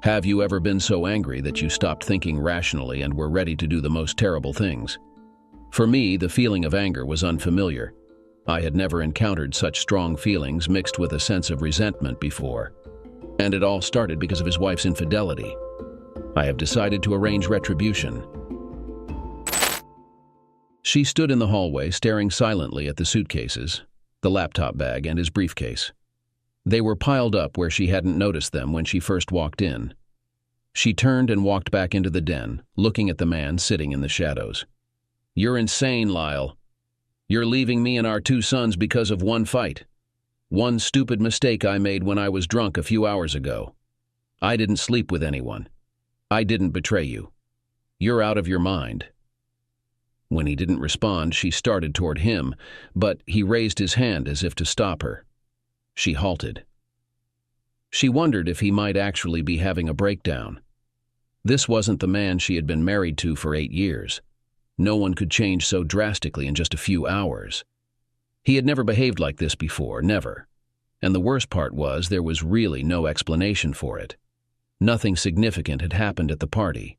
Have you ever been so angry that you stopped thinking rationally and were ready to do the most terrible things? For me, the feeling of anger was unfamiliar. I had never encountered such strong feelings mixed with a sense of resentment before. And it all started because of his wife's infidelity. I have decided to arrange retribution. She stood in the hallway, staring silently at the suitcases, the laptop bag, and his briefcase. They were piled up where she hadn't noticed them when she first walked in. She turned and walked back into the den, looking at the man sitting in the shadows. "You're insane, Lyle. You're leaving me and our 2 sons because of one fight. One stupid mistake I made when I was drunk a few hours ago. I didn't sleep with anyone. I didn't betray you. You're out of your mind." When he didn't respond, she started toward him, but he raised his hand as if to stop her. She halted. She wondered if he might actually be having a breakdown. This wasn't the man she had been married to for 8 years. No one could change so drastically in just a few hours. He had never behaved like this before, never. And the worst part was there was really no explanation for it. Nothing significant had happened at the party.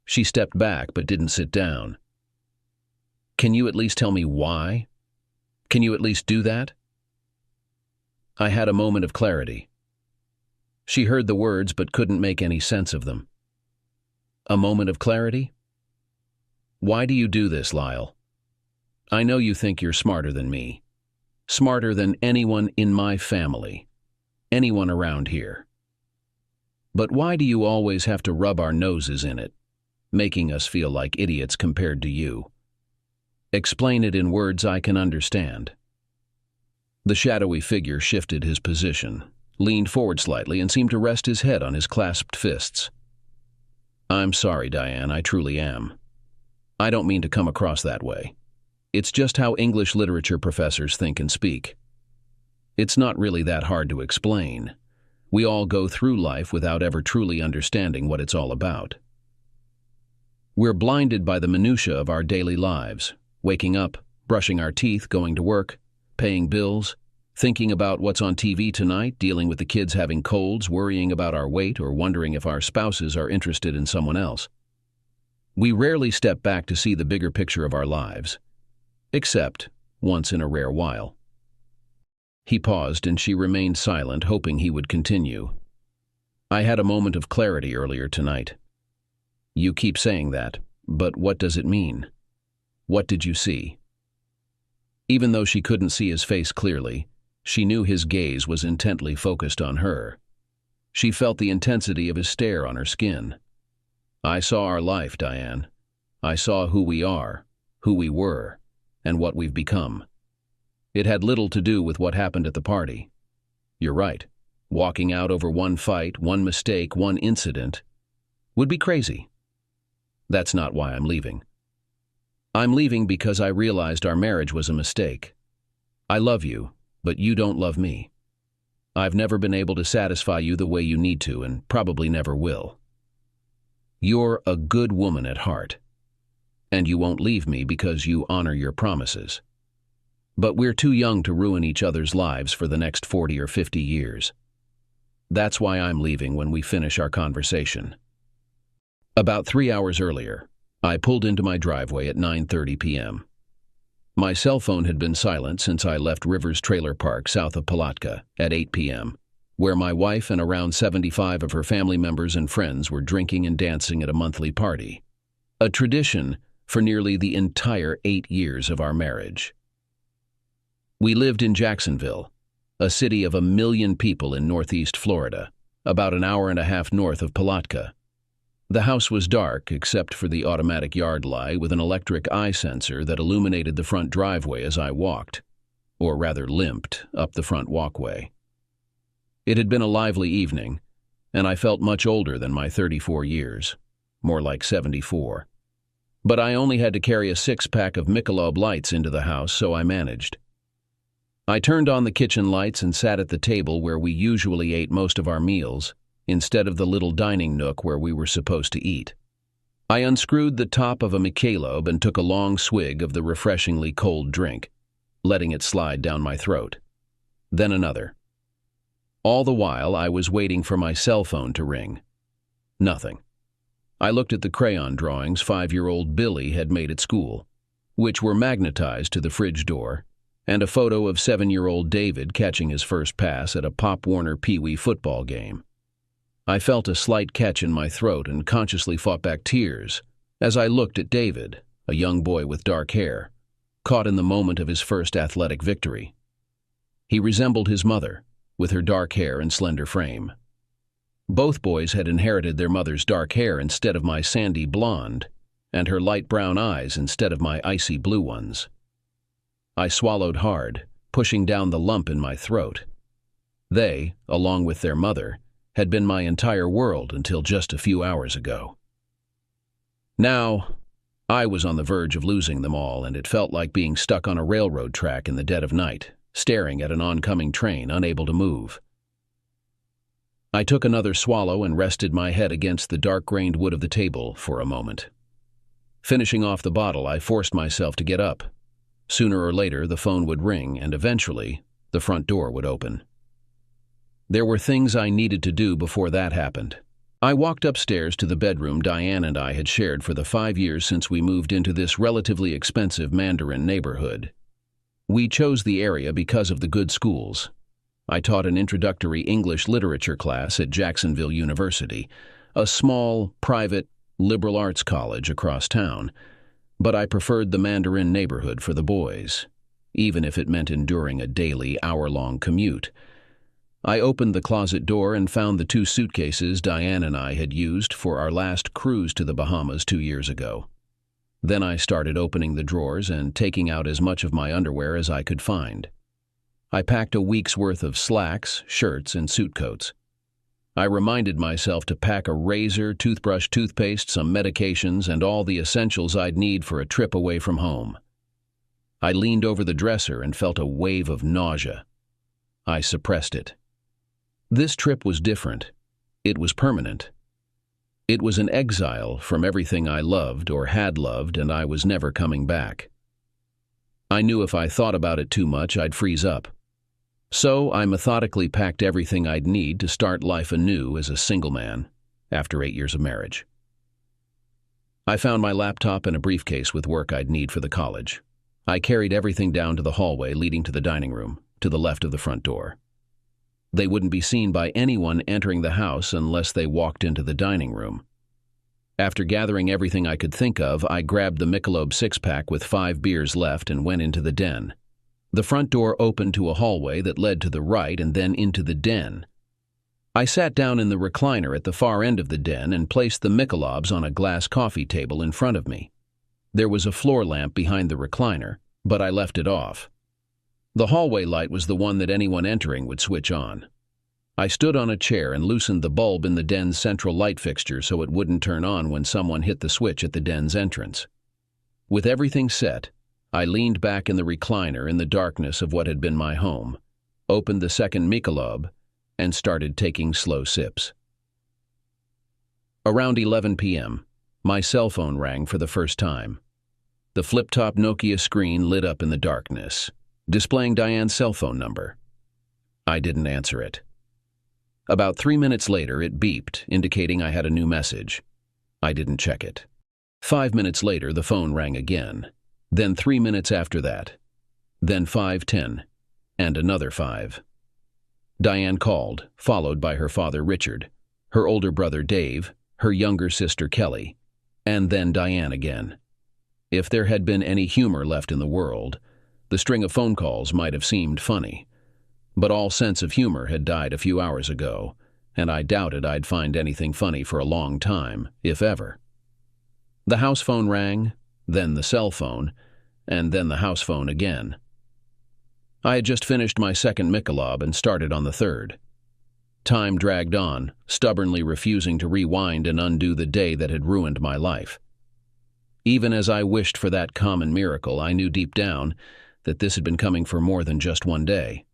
She stepped back but didn't sit down. "Can you at least tell me why? Can you at least do that?" I had a moment of clarity. She heard the words but couldn't make any sense of them. A moment of clarity? "Why do you do this, Lyle? I know you think you're smarter than me. Smarter than anyone in my family. Anyone around here. But why do you always have to rub our noses in it, making us feel like idiots compared to you? Explain it in words I can understand." The shadowy figure shifted his position, leaned forward slightly, and seemed to rest his head on his clasped fists. "I'm sorry, Diane, I truly am. I don't mean to come across that way. It's just how English literature professors think and speak. It's not really that hard to explain. We all go through life without ever truly understanding what it's all about. We're blinded by the minutiae of our daily lives, waking up, brushing our teeth, going to work, paying bills, thinking about what's on TV tonight, dealing with the kids having colds, worrying about our weight, or wondering if our spouses are interested in someone else. We rarely step back to see the bigger picture of our lives, except once in a rare while. He paused and she remained silent, hoping he would continue. "I had a moment of clarity earlier tonight." "You keep saying that, but what does it mean? What did you see?" Even though she couldn't see his face clearly, she knew his gaze was intently focused on her. She felt the intensity of his stare on her skin. "I saw our life, Diane. I saw who we are, who we were, and what we've become. It had little to do with what happened at the party. You're right. Walking out over one fight, one mistake, one incident would be crazy. That's not why I'm leaving. I'm leaving because I realized our marriage was a mistake. I love you, but you don't love me. I've never been able to satisfy you the way you need to, and probably never will. You're a good woman at heart, and you won't leave me because you honor your promises. But we're too young to ruin each other's lives for the next 40 or 50 years. That's why I'm leaving when we finish our conversation." About 3 hours earlier, I pulled into my driveway at 9:30 p.m. My cell phone had been silent since I left Rivers Trailer Park south of Palatka at 8 p.m., where my wife and around 75 of her family members and friends were drinking and dancing at a monthly party, a tradition for nearly the entire 8 years of our marriage. We lived in Jacksonville, a city of 1 million people in northeast Florida, about an hour and a half north of Palatka. The house was dark except for the automatic yard light with an electric eye sensor that illuminated the front driveway as I walked, or rather limped, up the front walkway. It had been a lively evening, and I felt much older than my 34 years, more like 74. But I only had to carry a 6-pack of Michelob Lights into the house, so I managed. I turned on the kitchen lights and sat at the table where we usually ate most of our meals, instead of the little dining nook where we were supposed to eat. I unscrewed the top of a Michelob and took a long swig of the refreshingly cold drink, letting it slide down my throat. Then another. All the while, I was waiting for my cell phone to ring, Nothing. I looked at the crayon drawings 5-year-old Billy had made at school, which were magnetized to the fridge door, and a photo of 7-year-old David catching his first pass at a Pop Warner Pee Wee football game. I felt a slight catch in my throat and consciously fought back tears as I looked at David, a young boy with dark hair, caught in the moment of his first athletic victory. He resembled his mother, with her dark hair and slender frame. Both boys had inherited their mother's dark hair instead of my sandy blonde, and her light brown eyes instead of my icy blue ones. I swallowed hard, pushing down the lump in my throat. They, along with their mother, had been my entire world until just a few hours ago. Now, I was on the verge of losing them all, and it felt like being stuck on a railroad track in the dead of night, staring at an oncoming train, unable to move. I took another swallow and rested my head against the dark-grained wood of the table for a moment. Finishing off the bottle, I forced myself to get up. Sooner or later, the phone would ring, and eventually, the front door would open. There were things I needed to do before that happened. I walked upstairs to the bedroom Diane and I had shared for the 5 years since we moved into this relatively expensive Mandarin neighborhood. We chose the area because of the good schools. I taught an introductory English literature class at Jacksonville University, a small, private, liberal arts college across town, but I preferred the Mandarin neighborhood for the boys, even if it meant enduring a daily, hour-long commute. I opened the closet door and found the 2 suitcases Diane and I had used for our last cruise to the Bahamas 2 years ago. Then I started opening the drawers and taking out as much of my underwear as I could find. I packed a week's worth of slacks, shirts, and suit coats. I reminded myself to pack a razor, toothbrush, toothpaste, some medications, and all the essentials I'd need for a trip away from home. I leaned over the dresser and felt a wave of nausea. I suppressed it. This trip was different. It was permanent. It was an exile from everything I loved or had loved, and I was never coming back. I knew if I thought about it too much, I'd freeze up. So I methodically packed everything I'd need to start life anew as a single man after 8 years of marriage. I found my laptop and a briefcase with work I'd need for the college. I carried everything down to the hallway leading to the dining room, to the left of the front door. They wouldn't be seen by anyone entering the house unless they walked into the dining room. After gathering everything I could think of, I grabbed the Michelob 6-pack with 5 beers left and went into the den. The front door opened to a hallway that led to the right and then into the den. I sat down in the recliner at the far end of the den and placed the Michelobs on a glass coffee table in front of me. There was a floor lamp behind the recliner, but I left it off. The hallway light was the one that anyone entering would switch on. I stood on a chair and loosened the bulb in the den's central light fixture so it wouldn't turn on when someone hit the switch at the den's entrance. With everything set, I leaned back in the recliner in the darkness of what had been my home, opened the second Michelob, and started taking slow sips. Around 11 p.m., my cell phone rang for the first time. The flip-top Nokia screen lit up in the darkness, displaying Diane's cell phone number. I didn't answer it. About 3 minutes later, it beeped, indicating I had a new message. I didn't check it. 5 minutes later, the phone rang again. Then 3 minutes after that. Then 5:10, and another 5. Diane called, followed by her father Richard, her older brother Dave, her younger sister Kelly, and then Diane again. If there had been any humor left in the world, the string of phone calls might have seemed funny. But all sense of humor had died a few hours ago, and I doubted I'd find anything funny for a long time, if ever. The house phone rang, then the cell phone, and then the house phone again. I had just finished my second Michelob and started on the third. Time dragged on, stubbornly refusing to rewind and undo the day that had ruined my life. Even as I wished for that common miracle, I knew deep down that this had been coming for more than just one day.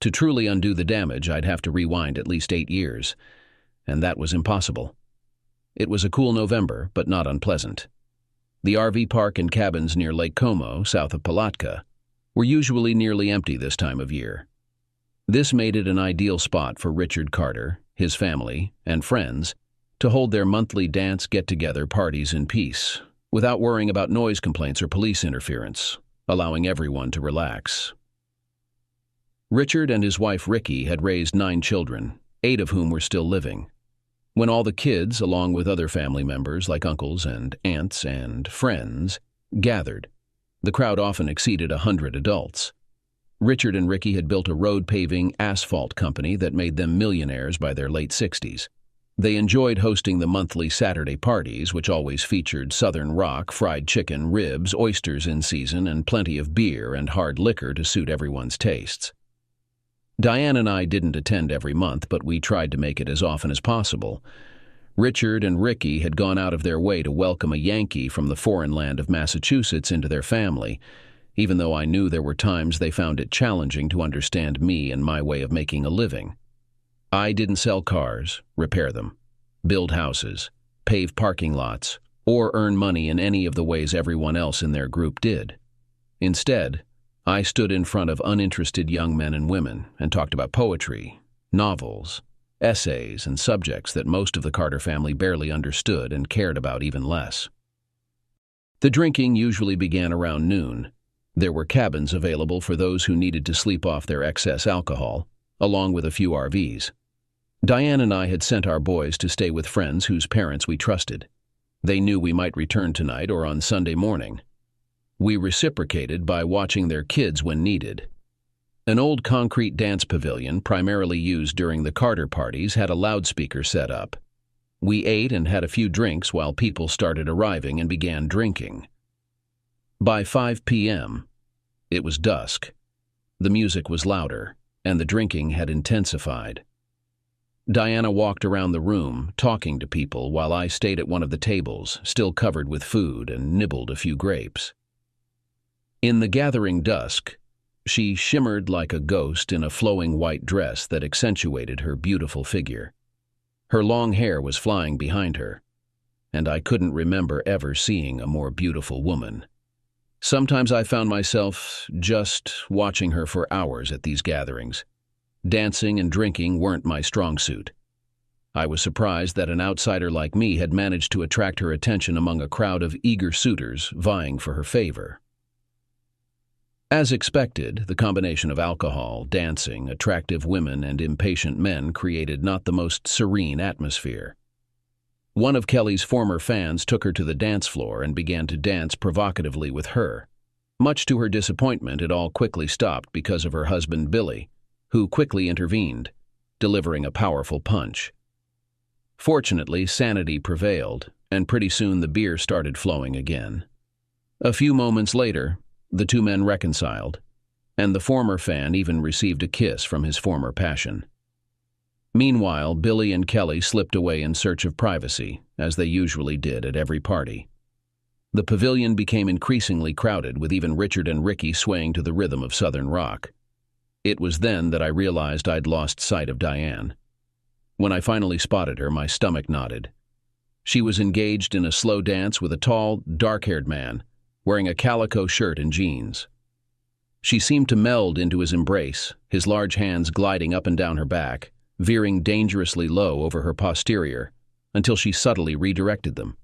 To truly undo the damage, I'd have to rewind at least 8 years, and that was impossible. It was a cool November, but not unpleasant. The RV park and cabins near Lake Como, south of Palatka, were usually nearly empty this time of year. This made it an ideal spot for Richard Carter, his family, and friends to hold their monthly dance get-together parties in peace, without worrying about noise complaints or police interference, allowing everyone to relax. Richard and his wife Ricky had raised 9 children, 8 of whom were still living. When all the kids, along with other family members like uncles and aunts and friends, gathered, the crowd often exceeded 100 adults. Richard and Ricky had built a road-paving asphalt company that made them millionaires by their late 60s. They enjoyed hosting the monthly Saturday parties, which always featured Southern rock, fried chicken, ribs, oysters in season, and plenty of beer and hard liquor to suit everyone's tastes. Diane and I didn't attend every month, but we tried to make it as often as possible. Richard and Ricky had gone out of their way to welcome a Yankee from the foreign land of Massachusetts into their family, even though I knew there were times they found it challenging to understand me and my way of making a living. I didn't sell cars, repair them, build houses, pave parking lots, or earn money in any of the ways everyone else in their group did. Instead, I stood in front of uninterested young men and women and talked about poetry, novels, essays, and subjects that most of the Carter family barely understood and cared about even less. The drinking usually began around noon. There were cabins available for those who needed to sleep off their excess alcohol, along with a few RVs. Diane and I had sent our boys to stay with friends whose parents we trusted. They knew we might return tonight or on Sunday morning. We reciprocated by watching their kids when needed. An old concrete dance pavilion, primarily used during the Carter parties, had a loudspeaker set up. We ate and had a few drinks while people started arriving and began drinking. By 5 p.m., it was dusk. The music was louder, and the drinking had intensified. Diana walked around the room, talking to people, while I stayed at one of the tables, still covered with food, and nibbled a few grapes. In the gathering dusk, she shimmered like a ghost in a flowing white dress that accentuated her beautiful figure. Her long hair was flying behind her, and I couldn't remember ever seeing a more beautiful woman. Sometimes I found myself just watching her for hours at these gatherings. Dancing and drinking weren't my strong suit. I was surprised that an outsider like me had managed to attract her attention among a crowd of eager suitors vying for her favor. As expected, the combination of alcohol, dancing, attractive women, and impatient men created not the most serene atmosphere. One of Kelly's former fans took her to the dance floor and began to dance provocatively with her. Much to her disappointment, it all quickly stopped because of her husband Billy, who quickly intervened, delivering a powerful punch. Fortunately, sanity prevailed, and pretty soon the beer started flowing again. A few moments later, the two men reconciled, and the former fan even received a kiss from his former passion. Meanwhile, Billy and Kelly slipped away in search of privacy, as they usually did at every party. The pavilion became increasingly crowded, with even Richard and Ricky swaying to the rhythm of Southern rock. It was then that I realized I'd lost sight of Diane. When I finally spotted her, my stomach knotted. She was engaged in a slow dance with a tall, dark-haired man, wearing a calico shirt and jeans. She seemed to meld into his embrace, his large hands gliding up and down her back, veering dangerously low over her posterior, until she subtly redirected them.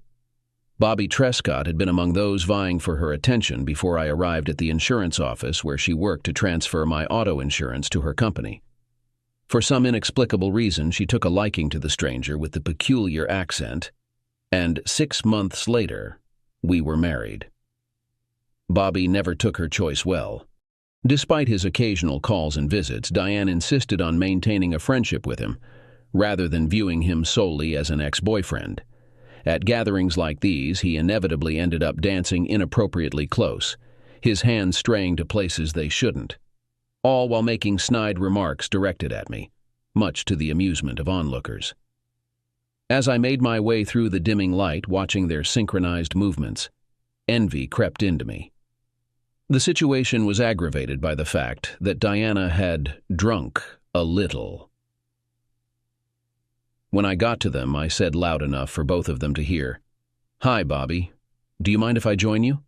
Bobby Trescott had been among those vying for her attention before I arrived at the insurance office where she worked to transfer my auto insurance to her company. For some inexplicable reason, she took a liking to the stranger with the peculiar accent, and 6 months later, we were married. Bobby never took her choice well. Despite his occasional calls and visits, Diane insisted on maintaining a friendship with him, rather than viewing him solely as an ex-boyfriend. At gatherings like these, he inevitably ended up dancing inappropriately close, his hands straying to places they shouldn't, all while making snide remarks directed at me, much to the amusement of onlookers. As I made my way through the dimming light, watching their synchronized movements, envy crept into me. The situation was aggravated by the fact that Diana had drunk a little. When I got to them, I said loud enough for both of them to hear, "Hi, Bobby. Do you mind if I join you?"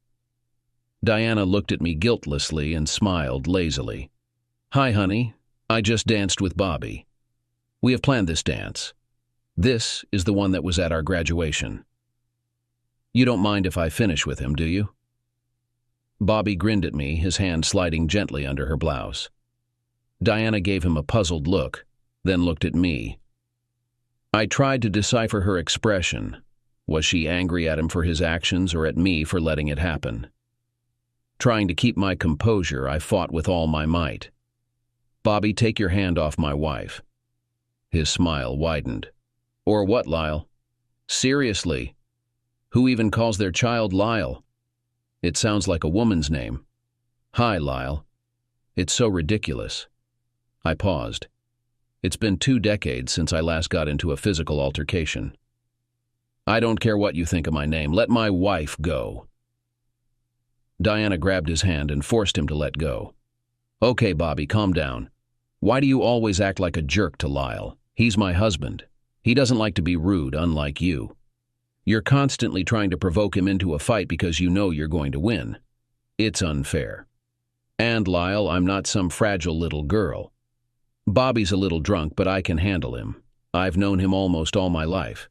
Diana looked at me guiltlessly and smiled lazily. "Hi, honey. I just danced with Bobby. We have planned this dance. This is the one that was at our graduation. You don't mind if I finish with him, do you? Bobby grinned at me, his hand sliding gently under her blouse. Diana gave him a puzzled look, then looked at me. I tried to decipher her expression. Was she angry at him for his actions or at me for letting it happen? Trying to keep my composure, I fought with all my might. Bobby, take your hand off my wife. His smile widened. Or what, Lyle? Seriously? Who even calls their child Lyle? It sounds like a woman's name. Hi, Lyle. It's so ridiculous. I paused. It's been 2 decades since I last got into a physical altercation. I don't care what you think of my name. Let my wife go. Diana grabbed his hand and forced him to let go. Okay, Bobby, calm down. Why do you always act like a jerk to Lyle? He's my husband. He doesn't like to be rude, unlike you. You're constantly trying to provoke him into a fight because you know you're going to win. It's unfair. And, Lyle, I'm not some fragile little girl. Bobby's a little drunk, but I can handle him. I've known him almost all my life.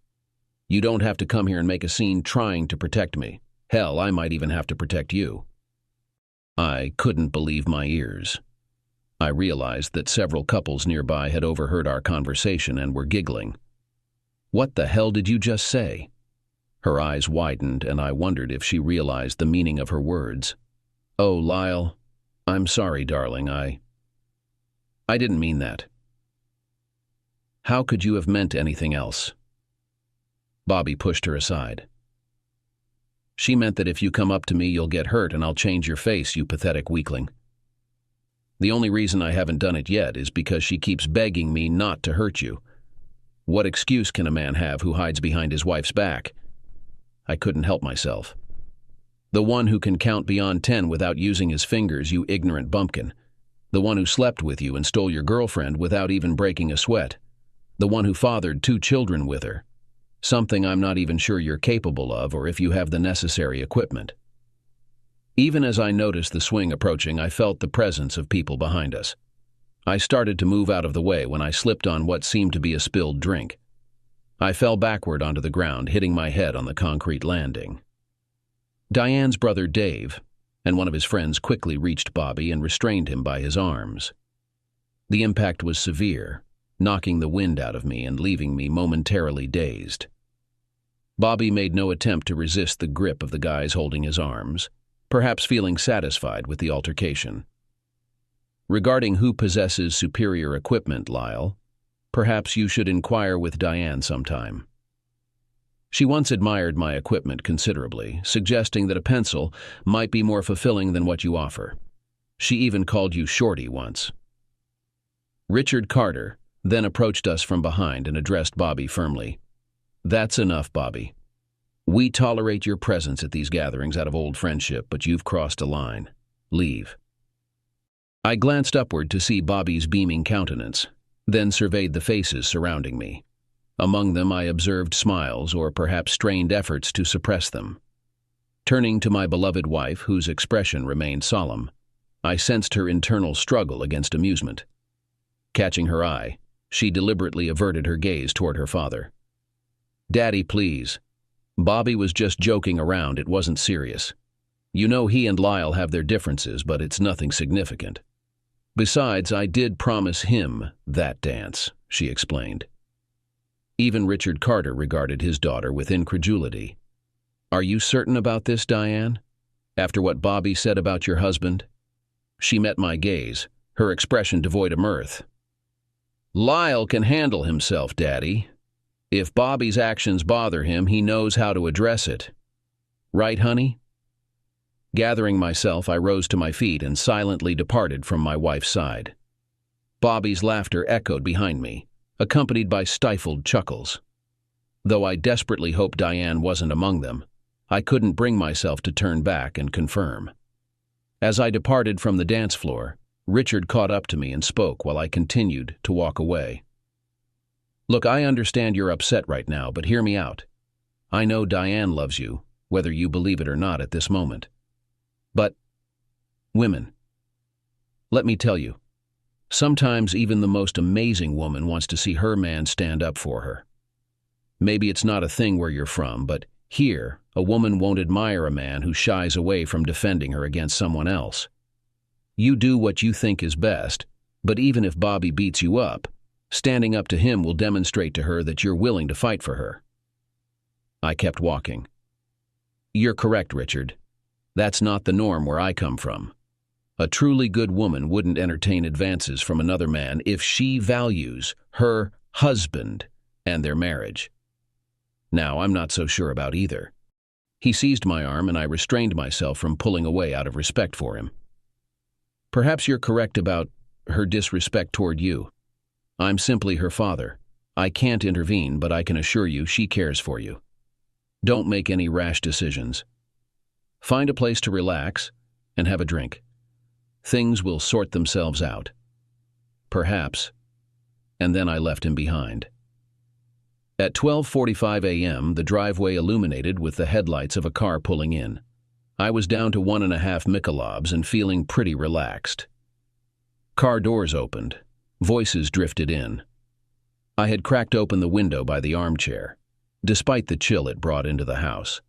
You don't have to come here and make a scene trying to protect me. Hell, I might even have to protect you. I couldn't believe my ears. I realized that several couples nearby had overheard our conversation and were giggling. What the hell did you just say? Her eyes widened, and I wondered if she realized the meaning of her words. Oh, Lyle, I'm sorry, darling, I didn't mean that. How could you have meant anything else? Bobby pushed her aside. She meant that if you come up to me, you'll get hurt and I'll change your face, you pathetic weakling. The only reason I haven't done it yet is because she keeps begging me not to hurt you. What excuse can a man have who hides behind his wife's back? I couldn't help myself. The one who can count beyond 10 without using his fingers, you ignorant bumpkin. The one who slept with you and stole your girlfriend without even breaking a sweat. The one who fathered 2 children with her. Something I'm not even sure you're capable of or if you have the necessary equipment. Even as I noticed the swing approaching, I felt the presence of people behind us. I started to move out of the way when I slipped on what seemed to be a spilled drink. I fell backward onto the ground, hitting my head on the concrete landing. Diane's brother Dave and one of his friends quickly reached Bobby and restrained him by his arms. The impact was severe, knocking the wind out of me and leaving me momentarily dazed. Bobby made no attempt to resist the grip of the guys holding his arms, perhaps feeling satisfied with the altercation. Regarding who possesses superior equipment, Lyle, perhaps you should inquire with Diane sometime. She once admired my equipment considerably, suggesting that a pencil might be more fulfilling than what you offer. She even called you Shorty once. Richard Carter then approached us from behind and addressed Bobby firmly. That's enough, Bobby. We tolerate your presence at these gatherings out of old friendship, but you've crossed a line. Leave. I glanced upward to see Bobby's beaming countenance, then surveyed the faces surrounding me. Among them I observed smiles or perhaps strained efforts to suppress them. Turning to my beloved wife, whose expression remained solemn, I sensed her internal struggle against amusement. Catching her eye, she deliberately averted her gaze toward her father. Daddy, please. Bobby was just joking around, it wasn't serious. You know he and Lyle have their differences, but it's nothing significant. Besides, I did promise him that dance, she explained. Even Richard Carter regarded his daughter with incredulity. Are you certain about this, Diane? After what Bobby said about your husband? She met my gaze, her expression devoid of mirth. Lyle can handle himself, Daddy. If Bobby's actions bother him, he knows how to address it. Right, honey? Gathering myself, I rose to my feet and silently departed from my wife's side. Bobby's laughter echoed behind me, accompanied by stifled chuckles. Though I desperately hoped Diane wasn't among them, I couldn't bring myself to turn back and confirm. As I departed from the dance floor, Richard caught up to me and spoke while I continued to walk away. Look, I understand you're upset right now, but hear me out. I know Diane loves you, whether you believe it or not at this moment. But, women, let me tell you, sometimes even the most amazing woman wants to see her man stand up for her. Maybe it's not a thing where you're from, but here, a woman won't admire a man who shies away from defending her against someone else. You do what you think is best, but even if Bobby beats you up, standing up to him will demonstrate to her that you're willing to fight for her. I kept walking. You're correct, Richard. That's not the norm where I come from. A truly good woman wouldn't entertain advances from another man if she values her husband and their marriage. Now, I'm not so sure about either. He seized my arm and I restrained myself from pulling away out of respect for him. Perhaps you're correct about her disrespect toward you. I'm simply her father. I can't intervene, but I can assure you she cares for you. Don't make any rash decisions. Find a place to relax and have a drink. Things will sort themselves out. Perhaps. And then I left him behind. At 12:45 a.m., the driveway illuminated with the headlights of a car pulling in. I was down to 1.5 Michelobs and feeling pretty relaxed. Car doors opened. Voices drifted in. I had cracked open the window by the armchair, despite the chill it brought into the house.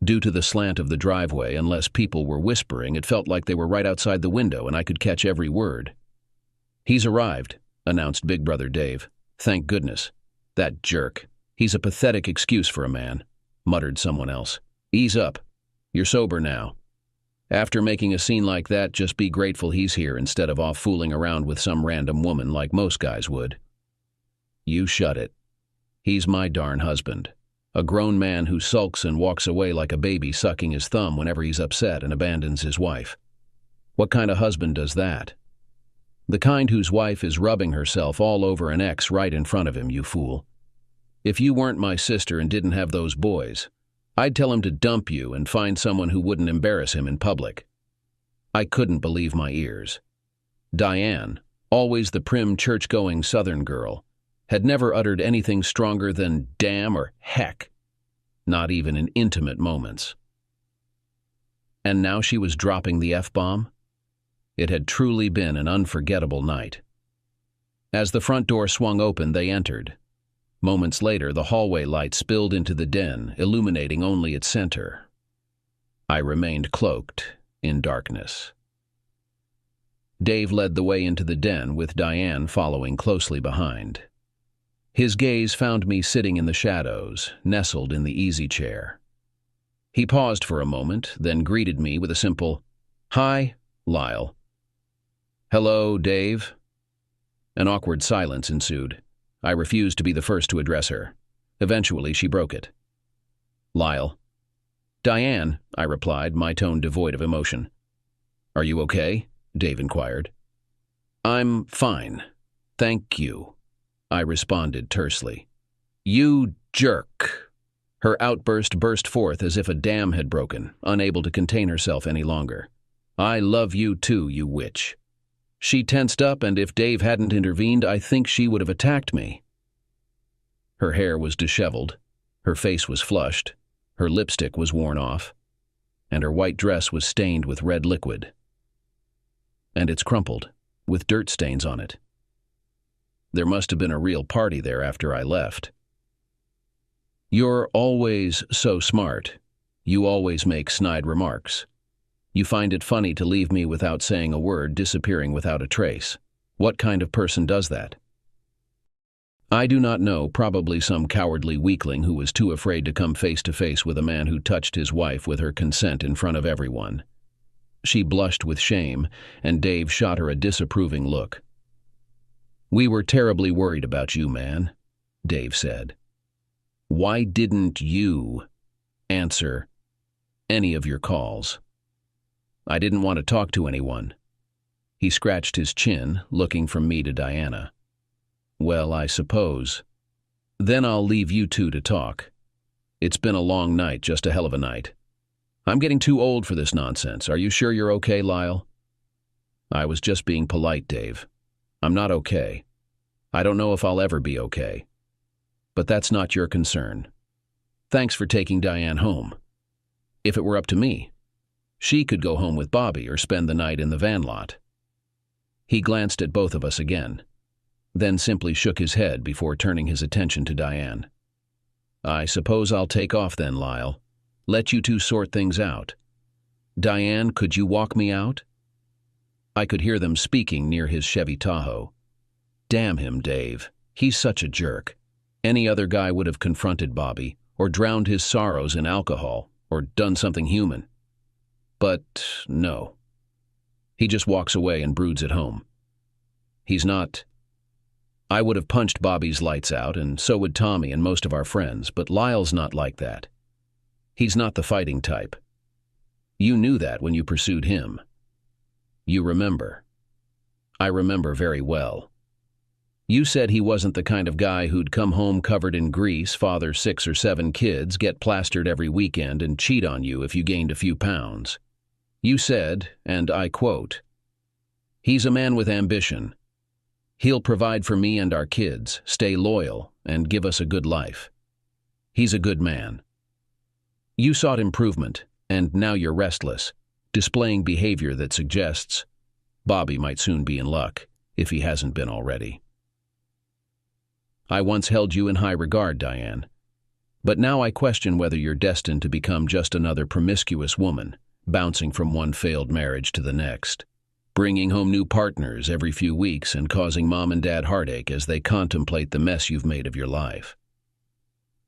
Due to the slant of the driveway, unless people were whispering, it felt like they were right outside the window and I could catch every word. "He's arrived," announced Big Brother Dave. "Thank goodness. That jerk. He's a pathetic excuse for a man," muttered someone else. "Ease up. You're sober now. After making a scene like that, just be grateful he's here instead of off fooling around with some random woman like most guys would." "You shut it. He's my darn husband. A grown man who sulks and walks away like a baby sucking his thumb whenever he's upset and abandons his wife. What kind of husband does that? The kind whose wife is rubbing herself all over an ex right in front of him, you fool. If you weren't my sister and didn't have those boys, I'd tell him to dump you and find someone who wouldn't embarrass him in public." I couldn't believe my ears. Diane, always the prim church-going Southern girl, had never uttered anything stronger than damn or heck, not even in intimate moments. And now she was dropping the F-bomb? It had truly been an unforgettable night. As the front door swung open, they entered. Moments later, the hallway light spilled into the den, illuminating only its center. I remained cloaked in darkness. Dave led the way into the den, with Diane following closely behind. His gaze found me sitting in the shadows, nestled in the easy chair. He paused for a moment, then greeted me with a simple, "Hi, Lyle." "Hello, Dave." An awkward silence ensued. I refused to be the first to address her. Eventually, she broke it. "Lyle." "Diane," I replied, my tone devoid of emotion. "Are you okay?" Dave inquired. "I'm fine. Thank you," I responded tersely. "You jerk." Her outburst burst forth as if a dam had broken, unable to contain herself any longer. "I love you too, you witch." She tensed up, and if Dave hadn't intervened, I think she would have attacked me. Her hair was disheveled, her face was flushed, her lipstick was worn off, and her white dress was stained with red liquid. And it's crumpled, with dirt stains on it. There must have been a real party there after I left. "You're always so smart. You always make snide remarks. You find it funny to leave me without saying a word, disappearing without a trace. What kind of person does that?" "I do not know, probably some cowardly weakling who was too afraid to come face to face with a man who touched his wife with her consent in front of everyone." She blushed with shame, and Dave shot her a disapproving look. "We were terribly worried about you, man," Dave said. "Why didn't you answer any of your calls?" "I didn't want to talk to anyone." He scratched his chin, looking from me to Diana. "Well, I suppose. Then I'll leave you two to talk. It's been a long night, just a hell of a night. I'm getting too old for this nonsense. Are you sure you're okay, Lyle?" "I was just being polite, Dave. I'm not okay. I don't know if I'll ever be okay. But that's not your concern. Thanks for taking Diane home. If it were up to me, she could go home with Bobby or spend the night in the van lot." He glanced at both of us again, then simply shook his head before turning his attention to Diane. I suppose I'll take off then, Lyle. Let you two sort things out. Diane, could you walk me out? I could hear them speaking near his Chevy Tahoe. Damn him, Dave. He's such a jerk. Any other guy would have confronted Bobby, or drowned his sorrows in alcohol, or done something human. But no. He just walks away and broods at home. He's not... I would have punched Bobby's lights out, and so would Tommy and most of our friends, but Lyle's not like that. He's not the fighting type. You knew that when you pursued him. You remember. I remember very well. You said he wasn't the kind of guy who'd come home covered in grease, father 6 or 7 kids, get plastered every weekend, and cheat on you if you gained a few pounds. You said, and I quote, "He's a man with ambition. He'll provide for me and our kids, stay loyal, and give us a good life. He's a good man." You sought improvement, and now you're restless, displaying behavior that suggests Bobby might soon be in luck, if he hasn't been already. I once held you in high regard, Diane, but now I question whether you're destined to become just another promiscuous woman, bouncing from one failed marriage to the next, bringing home new partners every few weeks and causing Mom and Dad heartache as they contemplate the mess you've made of your life.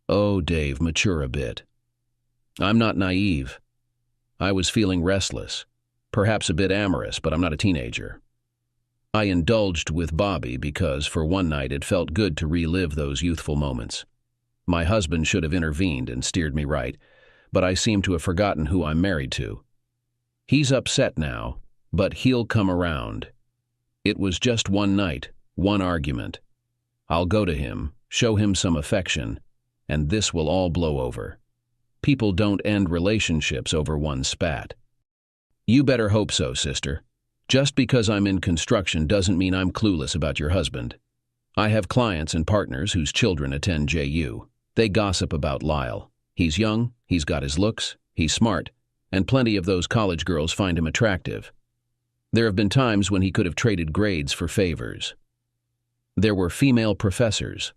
Oh, Dave, mature a bit. I'm not naive. I was feeling restless, perhaps a bit amorous, but I'm not a teenager. I indulged with Bobby because for one night it felt good to relive those youthful moments. My husband should have intervened and steered me right, but I seem to have forgotten who I'm married to. He's upset now, but he'll come around. It was just one night, one argument. I'll go to him, show him some affection, and this will all blow over. People don't end relationships over one spat. You better hope so, sister. Just because I'm in construction doesn't mean I'm clueless about your husband. I have clients and partners whose children attend JU. They gossip about Lyle. He's young, he's got his looks, he's smart, and plenty of those college girls find him attractive. There have been times when he could have traded grades for favors. There were female professors.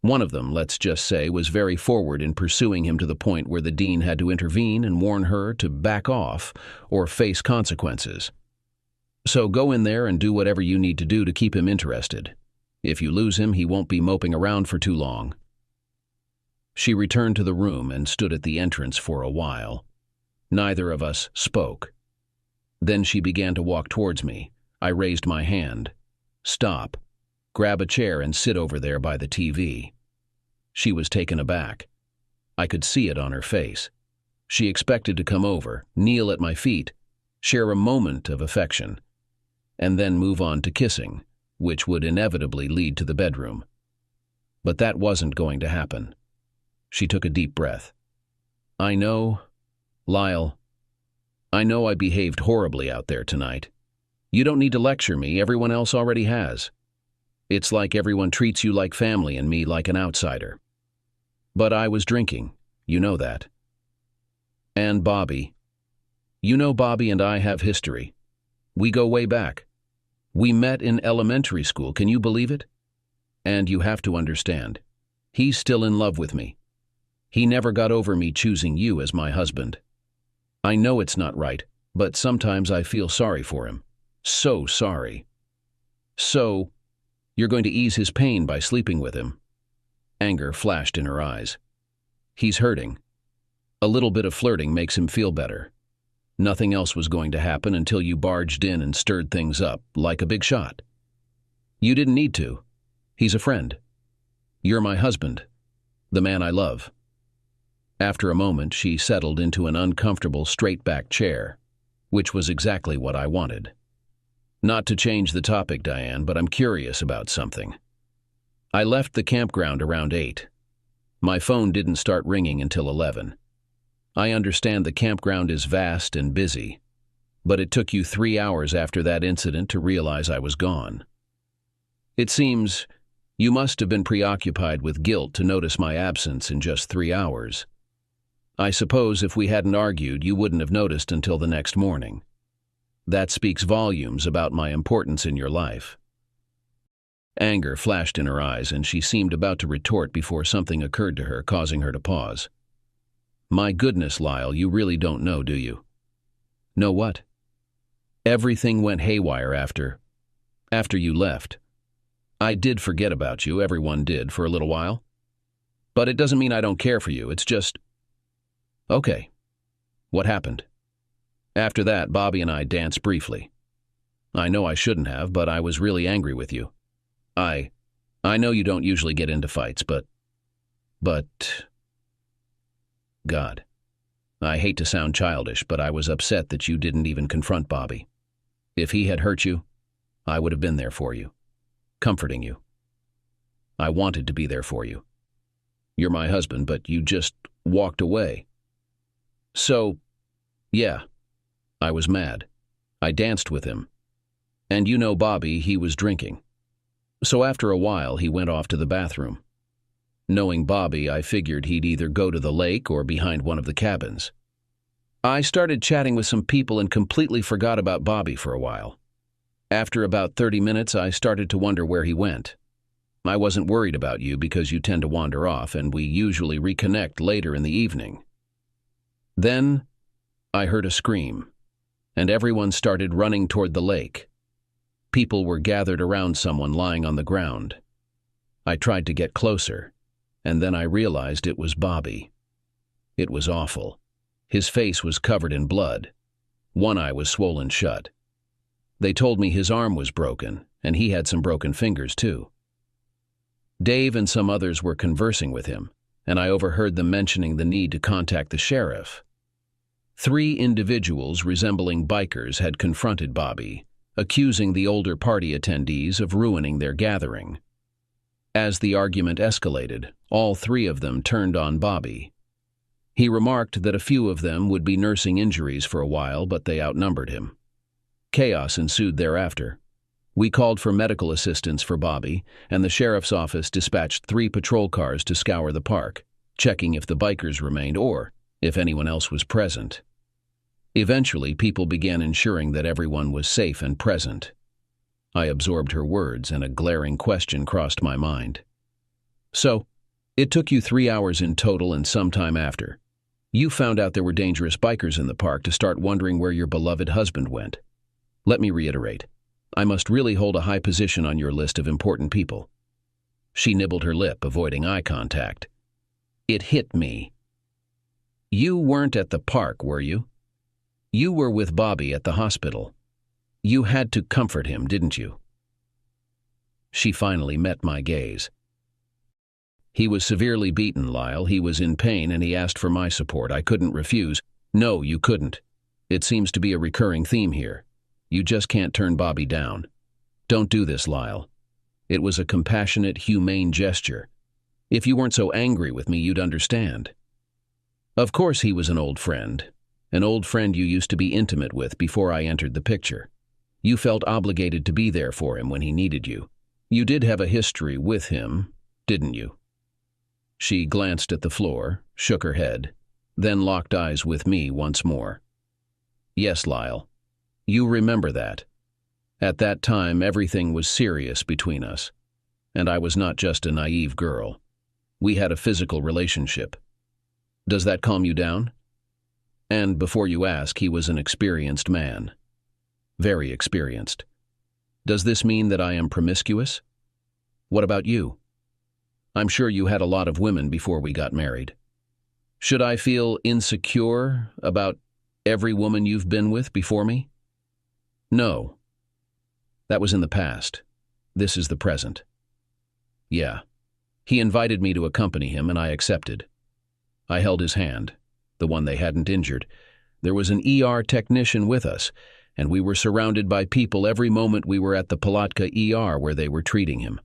One of them, let's just say, was very forward in pursuing him to the point where the dean had to intervene and warn her to back off or face consequences. So go in there and do whatever you need to do to keep him interested. If you lose him, he won't be moping around for too long. She returned to the room and stood at the entrance for a while. Neither of us spoke. Then she began to walk towards me. I raised my hand. Stop. Grab a chair and sit over there by the TV. She was taken aback. I could see it on her face. She expected to come over, kneel at my feet, share a moment of affection, and then move on to kissing, which would inevitably lead to the bedroom. But that wasn't going to happen. She took a deep breath. I know, Lyle, I know I behaved horribly out there tonight. You don't need to lecture me, everyone else already has. It's like everyone treats you like family and me like an outsider. But I was drinking, you know that. And Bobby. You know Bobby and I have history. We go way back. We met in elementary school, can you believe it? And you have to understand, he's still in love with me. He never got over me choosing you as my husband. I know it's not right, but sometimes I feel sorry for him. So sorry. So, you're going to ease his pain by sleeping with him. Anger flashed in her eyes. He's hurting. A little bit of flirting makes him feel better. Nothing else was going to happen until you barged in and stirred things up, like a big shot. You didn't need to. He's a friend. You're my husband, the man I love. After a moment, she settled into an uncomfortable straight-back chair, which was exactly what I wanted. Not to change the topic, Diane, but I'm curious about something. I left the campground around 8. My phone didn't start ringing until 11. I understand the campground is vast and busy, but it took you 3 hours after that incident to realize I was gone. It seems you must have been preoccupied with guilt to notice my absence in just 3 hours. I suppose if we hadn't argued, you wouldn't have noticed until the next morning. That speaks volumes about my importance in your life. Anger flashed in her eyes, and she seemed about to retort before something occurred to her, causing her to pause. My goodness, Lyle, you really don't know, do you? Know what? Everything went haywire after you left. I did forget about you, everyone did, for a little while. But it doesn't mean I don't care for you, it's just... Okay. What happened? After that, Bobby and I danced briefly. I know I shouldn't have, but I was really angry with you. I know you don't usually get into fights, but... God. I hate to sound childish, but I was upset that you didn't even confront Bobby. If he had hurt you, I would have been there for you, comforting you. I wanted to be there for you. You're my husband, but you just walked away. So, yeah, I was mad. I danced with him. And you know Bobby, he was drinking. So after a while, he went off to the bathroom. Knowing Bobby, I figured he'd either go to the lake or behind one of the cabins. I started chatting with some people and completely forgot about Bobby for a while. After about 30 minutes, I started to wonder where he went. I wasn't worried about you because you tend to wander off, and we usually reconnect later in the evening. Then, I heard a scream, and everyone started running toward the lake. People were gathered around someone lying on the ground. I tried to get closer, and then I realized it was Bobby. It was awful. His face was covered in blood. One eye was swollen shut. They told me his arm was broken, and he had some broken fingers too. Dave and some others were conversing with him, and I overheard them mentioning the need to contact the sheriff. 3 individuals resembling bikers had confronted Bobby, accusing the older party attendees of ruining their gathering. As the argument escalated, all 3 of them turned on Bobby. He remarked that a few of them would be nursing injuries for a while, but they outnumbered him. Chaos ensued thereafter. We called for medical assistance for Bobby, and the sheriff's office dispatched 3 patrol cars to scour the park, checking if the bikers remained or if anyone else was present. Eventually, people began ensuring that everyone was safe and present. I absorbed her words, and a glaring question crossed my mind. So, it took you 3 hours in total, and sometime after, you found out there were dangerous bikers in the park to start wondering where your beloved husband went. Let me reiterate. I must really hold a high position on your list of important people. She nibbled her lip, avoiding eye contact. It hit me. You weren't at the park, were you? You were with Bobby at the hospital. You had to comfort him, didn't you? She finally met my gaze. He was severely beaten, Lyle. He was in pain, and he asked for my support. I couldn't refuse. No, you couldn't. It seems to be a recurring theme here. You just can't turn Bobby down. Don't do this, Lyle. It was a compassionate, humane gesture. If you weren't so angry with me, you'd understand. Of course he was an old friend you used to be intimate with before I entered the picture. You felt obligated to be there for him when he needed you. You did have a history with him, didn't you? She glanced at the floor, shook her head, then locked eyes with me once more. Yes, Lyle. You remember that. At that time, everything was serious between us, and I was not just a naive girl. We had a physical relationship. Does that calm you down? And before you ask, he was an experienced man. Very experienced. Does this mean that I am promiscuous? What about you? I'm sure you had a lot of women before we got married. Should I feel insecure about every woman you've been with before me? No. That was in the past. This is the present. Yeah. He invited me to accompany him, and I accepted. I held his hand, the one they hadn't injured. There was an ER technician with us, and we were surrounded by people every moment we were at the Palatka ER where they were treating him.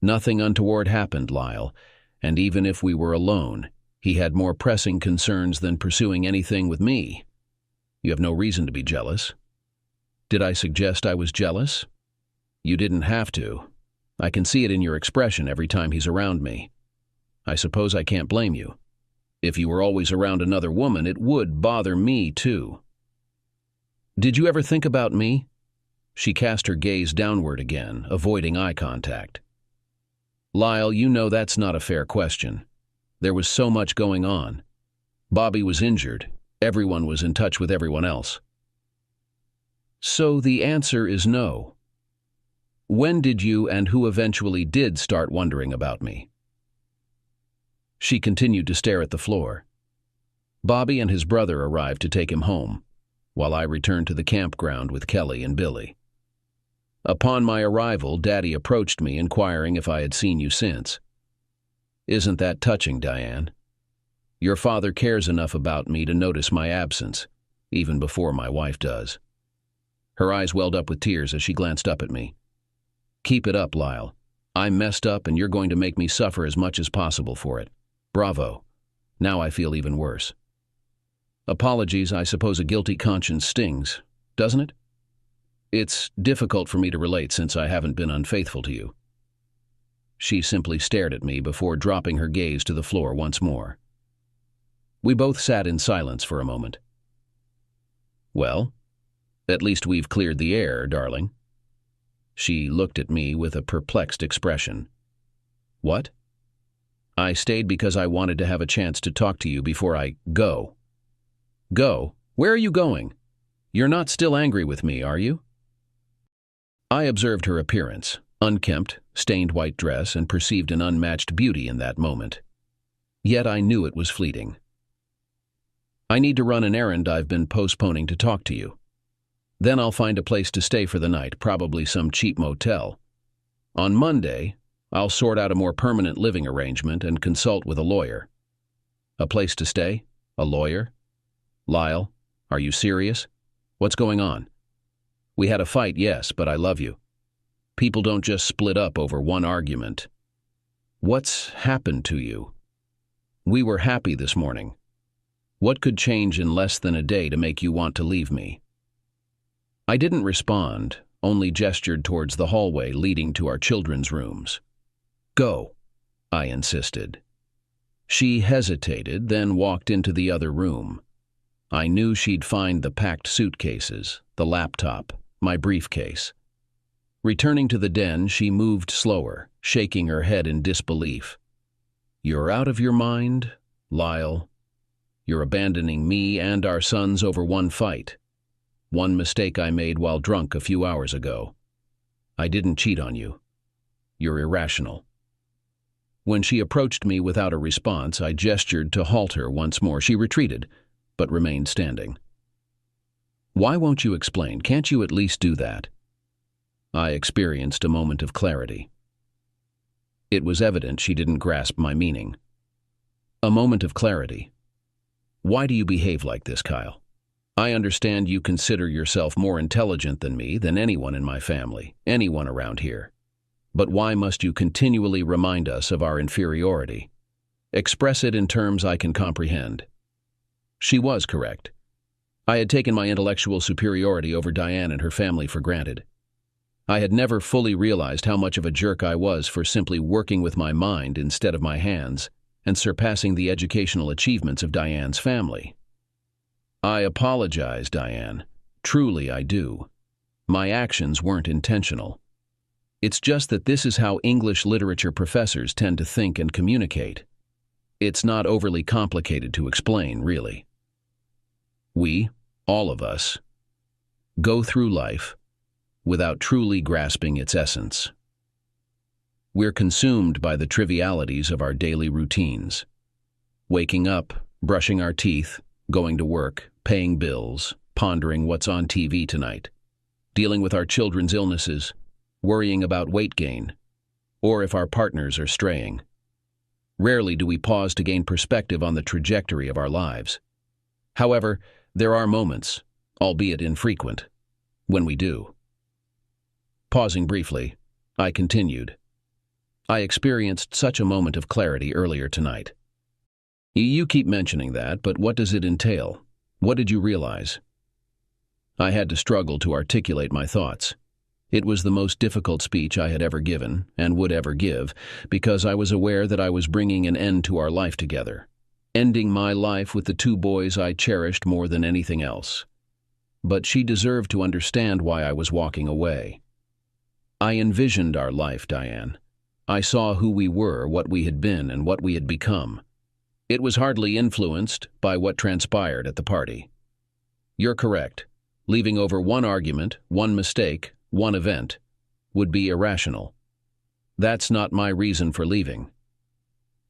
Nothing untoward happened, Lyle, and even if we were alone, he had more pressing concerns than pursuing anything with me. You have no reason to be jealous. Did I suggest I was jealous? You didn't have to. I can see it in your expression every time he's around me. I suppose I can't blame you. If you were always around another woman, it would bother me too. Did you ever think about me? She cast her gaze downward again, avoiding eye contact. Lyle, you know that's not a fair question. There was so much going on. Bobby was injured. Everyone was in touch with everyone else. So the answer is no. When did you and who eventually did start wondering about me? She continued to stare at the floor. Bobby and his brother arrived to take him home, while I returned to the campground with Kelly and Billy. Upon my arrival, Daddy approached me, inquiring if I had seen you since. Isn't that touching, Diane? Your father cares enough about me to notice my absence, even before my wife does. Her eyes welled up with tears as she glanced up at me. Keep it up, Lyle. I'm messed up and you're going to make me suffer as much as possible for it. Bravo. Now I feel even worse. Apologies, I suppose a guilty conscience stings, doesn't it? It's difficult for me to relate since I haven't been unfaithful to you. She simply stared at me before dropping her gaze to the floor once more. We both sat in silence for a moment. Well, at least we've cleared the air, darling. She looked at me with a perplexed expression. What? I stayed because I wanted to have a chance to talk to you before I go. Go? Where are you going? You're not still angry with me, are you? I observed her appearance, unkempt, stained white dress, and perceived an unmatched beauty in that moment. Yet I knew it was fleeting. I need to run an errand I've been postponing to talk to you. Then I'll find a place to stay for the night, probably some cheap motel. On Monday, I'll sort out a more permanent living arrangement and consult with a lawyer. A place to stay? A lawyer? Lyle, are you serious? What's going on? We had a fight, yes, but I love you. People don't just split up over one argument. What's happened to you? We were happy this morning. What could change in less than a day to make you want to leave me? I didn't respond, only gestured towards the hallway leading to our children's rooms. Go, I insisted. She hesitated, then walked into the other room. I knew she'd find the packed suitcases, the laptop, my briefcase. Returning to the den, she moved slower, shaking her head in disbelief. You're out of your mind, Lyle. You're abandoning me and our sons over one fight. One mistake I made while drunk a few hours ago. I didn't cheat on you. You're irrational. When she approached me without a response, I gestured to halt her once more. She retreated, but remained standing. Why won't you explain? Can't you at least do that? I experienced a moment of clarity. It was evident she didn't grasp my meaning. A moment of clarity. Why do you behave like this, Kyle? I understand you consider yourself more intelligent than me, than anyone in my family, anyone around here. But why must you continually remind us of our inferiority? Express it in terms I can comprehend. She was correct. I had taken my intellectual superiority over Diane and her family for granted. I had never fully realized how much of a jerk I was for simply working with my mind instead of my hands and surpassing the educational achievements of Diane's family. I apologize, Diane. Truly I do. My actions weren't intentional. It's just that this is how English literature professors tend to think and communicate. It's not overly complicated to explain, really. We, all of us, go through life without truly grasping its essence. We're consumed by the trivialities of our daily routines. Waking up, brushing our teeth, going to work, paying bills, pondering what's on TV tonight, dealing with our children's illnesses, worrying about weight gain, or if our partners are straying. Rarely do we pause to gain perspective on the trajectory of our lives. However, there are moments, albeit infrequent, when we do. Pausing briefly, I continued. I experienced such a moment of clarity earlier tonight. You keep mentioning that, but what does it entail? What did you realize? I had to struggle to articulate my thoughts. It was the most difficult speech I had ever given, and would ever give, because I was aware that I was bringing an end to our life together, ending my life with the two boys I cherished more than anything else. but she deserved to understand why I was walking away. I envisioned our life, Diane. I saw who we were, what we had been, and what we had become. It was hardly influenced by what transpired at the party. You're correct. Leaving over one argument, one mistake, one event, would be irrational. That's not my reason for leaving.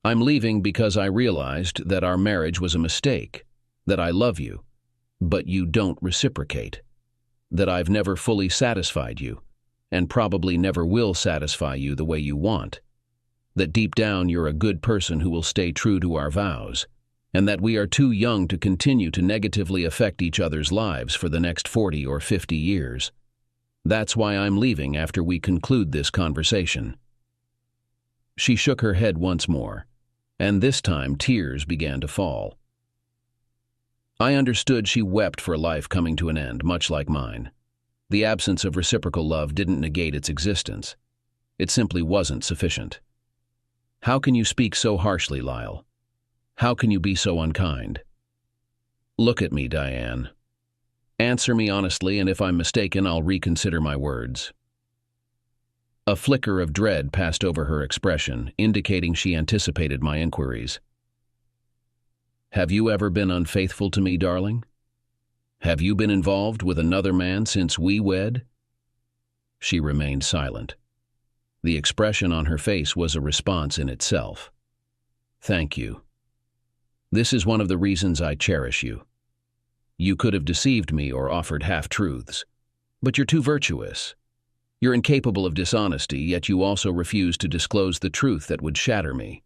I'm leaving because I realized that our marriage was a mistake, that I love you, but you don't reciprocate, that I've never fully satisfied you, and probably never will satisfy you the way you want, that deep down you're a good person who will stay true to our vows, and that we are too young to continue to negatively affect each other's lives for the next 40 or 50 years. That's why I'm leaving after we conclude this conversation. She shook her head once more, and this time tears began to fall. I understood she wept for life coming to an end, much like mine. The absence of reciprocal love didn't negate its existence. It simply wasn't sufficient. How can you speak so harshly, Lyle? How can you be so unkind? Look at me, Diane. Answer me honestly, and if I'm mistaken, I'll reconsider my words. A flicker of dread passed over her expression, indicating she anticipated my inquiries. Have you ever been unfaithful to me, darling? Have you been involved with another man since we wed? She remained silent. The expression on her face was a response in itself. Thank you. This is one of the reasons I cherish you. You could have deceived me or offered half-truths, but you're too virtuous. You're incapable of dishonesty, yet you also refuse to disclose the truth that would shatter me.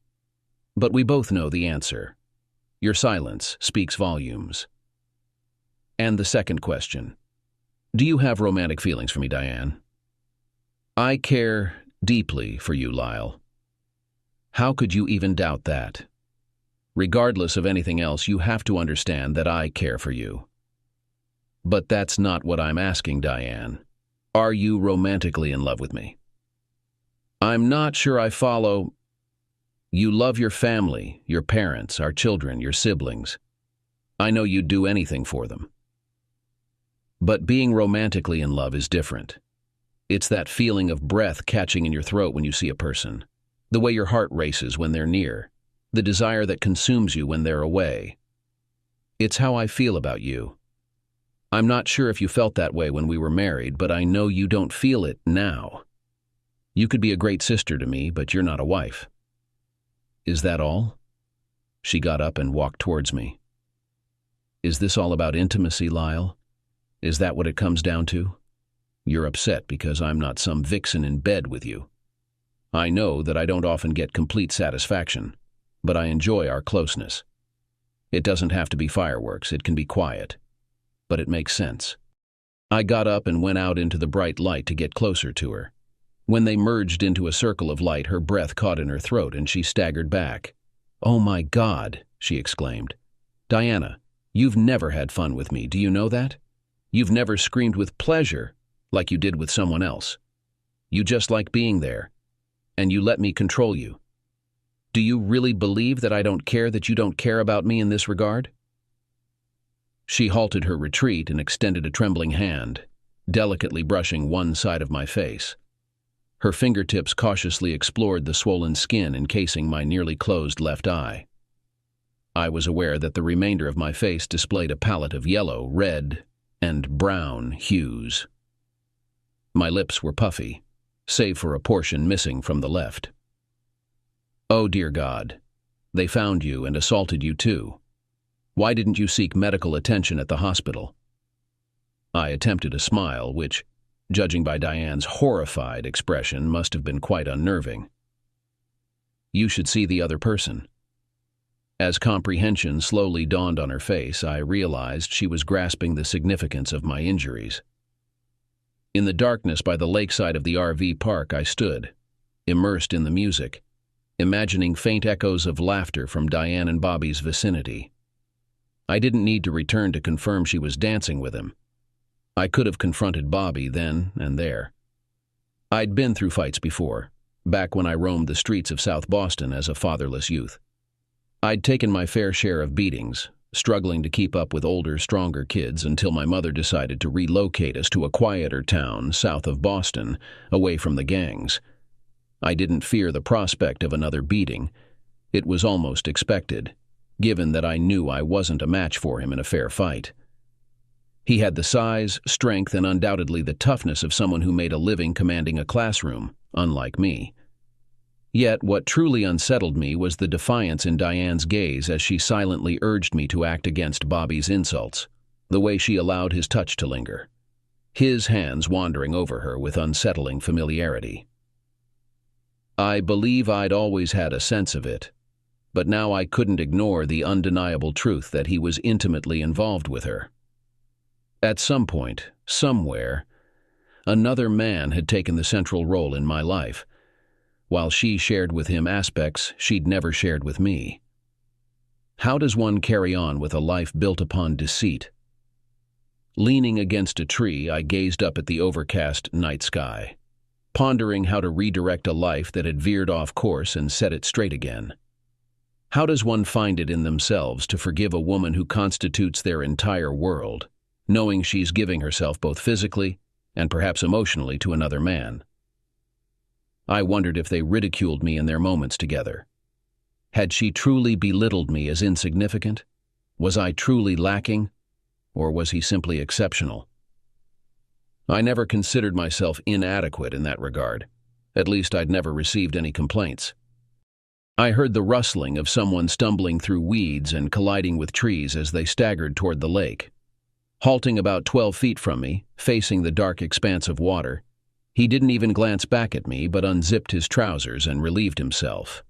But we both know the answer. Your silence speaks volumes. And the second question. Do you have romantic feelings for me, Diane? I care deeply for you, Lyle. How could you even doubt that? Regardless of anything else, you have to understand that I care for you. But that's not what I'm asking, Diane. Are you romantically in love with me? I'm not sure I follow. You love your family, your parents, our children, your siblings. I know you'd do anything for them. But being romantically in love is different. It's that feeling of breath catching in your throat when you see a person, the way your heart races when they're near, the desire that consumes you when they're away. It's how I feel about you. I'm not sure if you felt that way when we were married, but I know you don't feel it now. You could be a great sister to me, but you're not a wife. Is that all? She got up and walked towards me. Is this all about intimacy, Lyle? Is that what it comes down to? You're upset because I'm not some vixen in bed with you. I know that I don't often get complete satisfaction, but I enjoy our closeness. It doesn't have to be fireworks, it can be quiet. But it makes sense. I got up and went out into the bright light to get closer to her. When they merged into a circle of light, her breath caught in her throat and she staggered back. Oh my God, she exclaimed. Diana, you've never had fun with me, do you know that? You've never screamed with pleasure like you did with someone else. You just like being there, and you let me control you. Do you really believe that I don't care, that you don't care about me in this regard? She halted her retreat and extended a trembling hand, delicately brushing one side of my face. Her fingertips cautiously explored the swollen skin encasing my nearly closed left eye. I was aware that the remainder of my face displayed a palette of yellow, red, and brown hues. My lips were puffy, save for a portion missing from the left. Oh, dear God, they found you and assaulted you too. Why didn't you seek medical attention at the hospital? I attempted a smile, which, judging by Diane's horrified expression, must have been quite unnerving. You should see the other person. As comprehension slowly dawned on her face, I realized she was grasping the significance of my injuries. In the darkness by the lakeside of the RV park, I stood, immersed in the music, imagining faint echoes of laughter from Diane and Bobby's vicinity. I didn't need to return to confirm she was dancing with him. I could have confronted Bobby then and there. I'd been through fights before, back when I roamed the streets of South Boston as a fatherless youth. I'd taken my fair share of beatings, struggling to keep up with older, stronger kids until my mother decided to relocate us to a quieter town south of Boston, away from the gangs. I didn't fear the prospect of another beating. It was almost expected, given that I knew I wasn't a match for him in a fair fight. He had the size, strength, and undoubtedly the toughness of someone who made a living commanding a classroom, unlike me. Yet what truly unsettled me was the defiance in Diane's gaze as she silently urged me to act against Bobby's insults, the way she allowed his touch to linger, his hands wandering over her with unsettling familiarity. I believe I'd always had a sense of it, but now I couldn't ignore the undeniable truth that he was intimately involved with her. At some point, somewhere, another man had taken the central role in my life, while she shared with him aspects she'd never shared with me. How does one carry on with a life built upon deceit? Leaning against a tree, I gazed up at the overcast night sky, pondering how to redirect a life that had veered off course and set it straight again. How does one find it in themselves to forgive a woman who constitutes their entire world, knowing she's giving herself both physically and perhaps emotionally to another man? I wondered if they ridiculed me in their moments together. Had she truly belittled me as insignificant? Was I truly lacking? Or was he simply exceptional? I never considered myself inadequate in that regard. At least I'd never received any complaints. I heard the rustling of someone stumbling through weeds and colliding with trees as they staggered toward the lake. Halting about 12 feet from me, facing the dark expanse of water, he didn't even glance back at me but unzipped his trousers and relieved himself.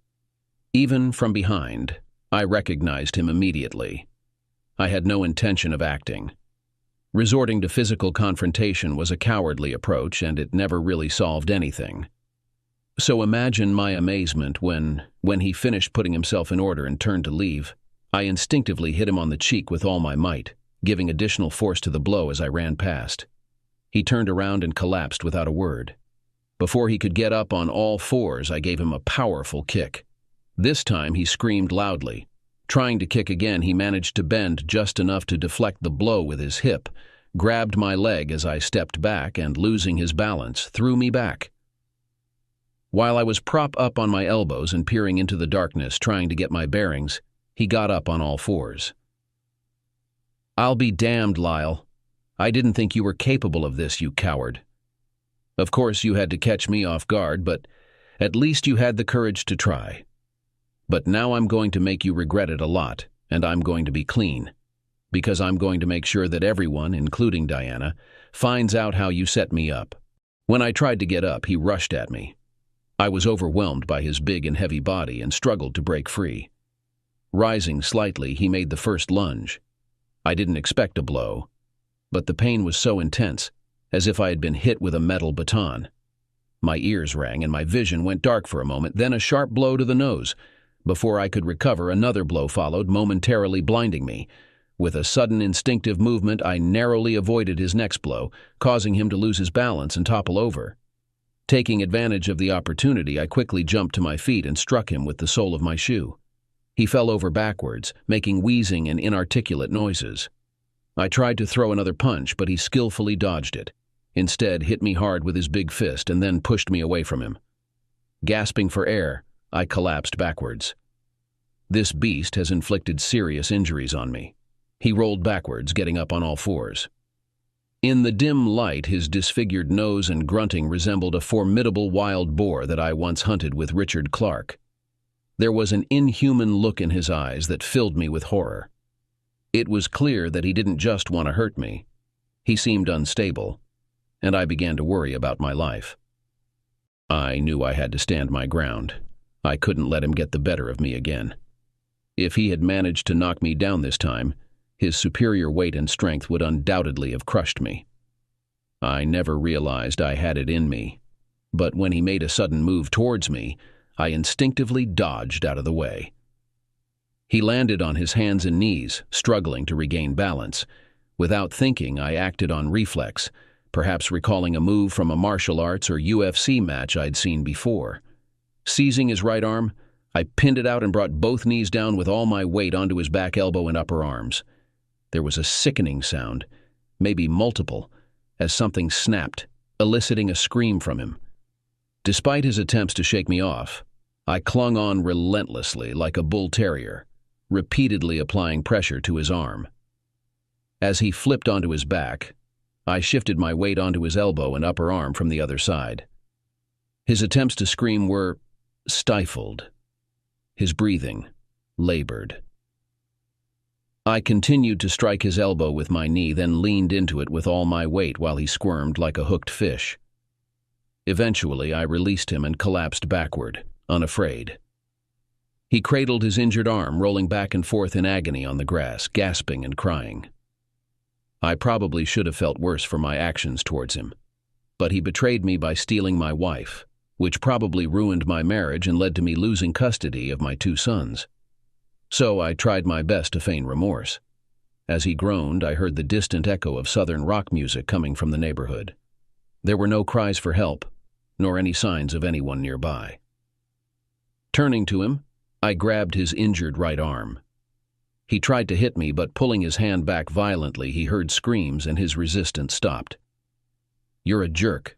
Even from behind, I recognized him immediately. I had no intention of acting. Resorting to physical confrontation was a cowardly approach, and it never really solved anything. So imagine my amazement when he finished putting himself in order and turned to leave. I instinctively hit him on the cheek with all my might, giving additional force to the blow as I ran past. He turned around and collapsed without a word. Before he could get up on all fours, I gave him a powerful kick. This time he screamed loudly. Trying to kick again, he managed to bend just enough to deflect the blow with his hip, grabbed my leg as I stepped back, and losing his balance, threw me back. While I was propped up on my elbows and peering into the darkness trying to get my bearings, he got up on all fours. "I'll be damned, Lyle. I didn't think you were capable of this, you coward. Of course you had to catch me off guard, but at least you had the courage to try. But now I'm going to make you regret it a lot, and I'm going to be clean. Because I'm going to make sure that everyone, including Diana, finds out how you set me up." When I tried to get up, he rushed at me. I was overwhelmed by his big and heavy body and struggled to break free. Rising slightly, he made the first lunge. I didn't expect a blow, but the pain was so intense, as if I had been hit with a metal baton. My ears rang and my vision went dark for a moment, then a sharp blow to the nose. Before I could recover, another blow followed, momentarily blinding me. With a sudden instinctive movement, I narrowly avoided his next blow, causing him to lose his balance and topple over. Taking advantage of the opportunity, I quickly jumped to my feet and struck him with the sole of my shoe. He fell over backwards, making wheezing and inarticulate noises. I tried to throw another punch, but he skillfully dodged it. Instead, hit me hard with his big fist and then pushed me away from him. Gasping for air, I collapsed backwards. This beast has inflicted serious injuries on me. He rolled backwards, getting up on all fours. In the dim light, his disfigured nose and grunting resembled a formidable wild boar that I once hunted with Richard Clark. There was an inhuman look in his eyes that filled me with horror. It was clear that he didn't just want to hurt me. He seemed unstable, and I began to worry about my life. I knew I had to stand my ground. I couldn't let him get the better of me again. If he had managed to knock me down this time, his superior weight and strength would undoubtedly have crushed me. I never realized I had it in me, but when he made a sudden move towards me, I instinctively dodged out of the way. He landed on his hands and knees, struggling to regain balance. Without thinking, I acted on reflex, perhaps recalling a move from a martial arts or UFC match I'd seen before. Seizing his right arm, I pinned it out and brought both knees down with all my weight onto his back elbow and upper arms. There was a sickening sound, maybe multiple, as something snapped, eliciting a scream from him. Despite his attempts to shake me off, I clung on relentlessly like a bull terrier, repeatedly applying pressure to his arm. As he flipped onto his back, I shifted my weight onto his elbow and upper arm from the other side. His attempts to scream were stifled. His breathing labored. I continued to strike his elbow with my knee, then leaned into it with all my weight while he squirmed like a hooked fish. Eventually, I released him and collapsed backward, unafraid. He cradled his injured arm, rolling back and forth in agony on the grass, gasping and crying. I probably should have felt worse for my actions towards him, but he betrayed me by stealing my wife, which probably ruined my marriage and led to me losing custody of my 2 sons. So I tried my best to feign remorse. As he groaned, I heard the distant echo of southern rock music coming from the neighborhood. There were no cries for help, nor any signs of anyone nearby. Turning to him, I grabbed his injured right arm. He tried to hit me, but pulling his hand back violently, he heard screams and his resistance stopped. "You're a jerk.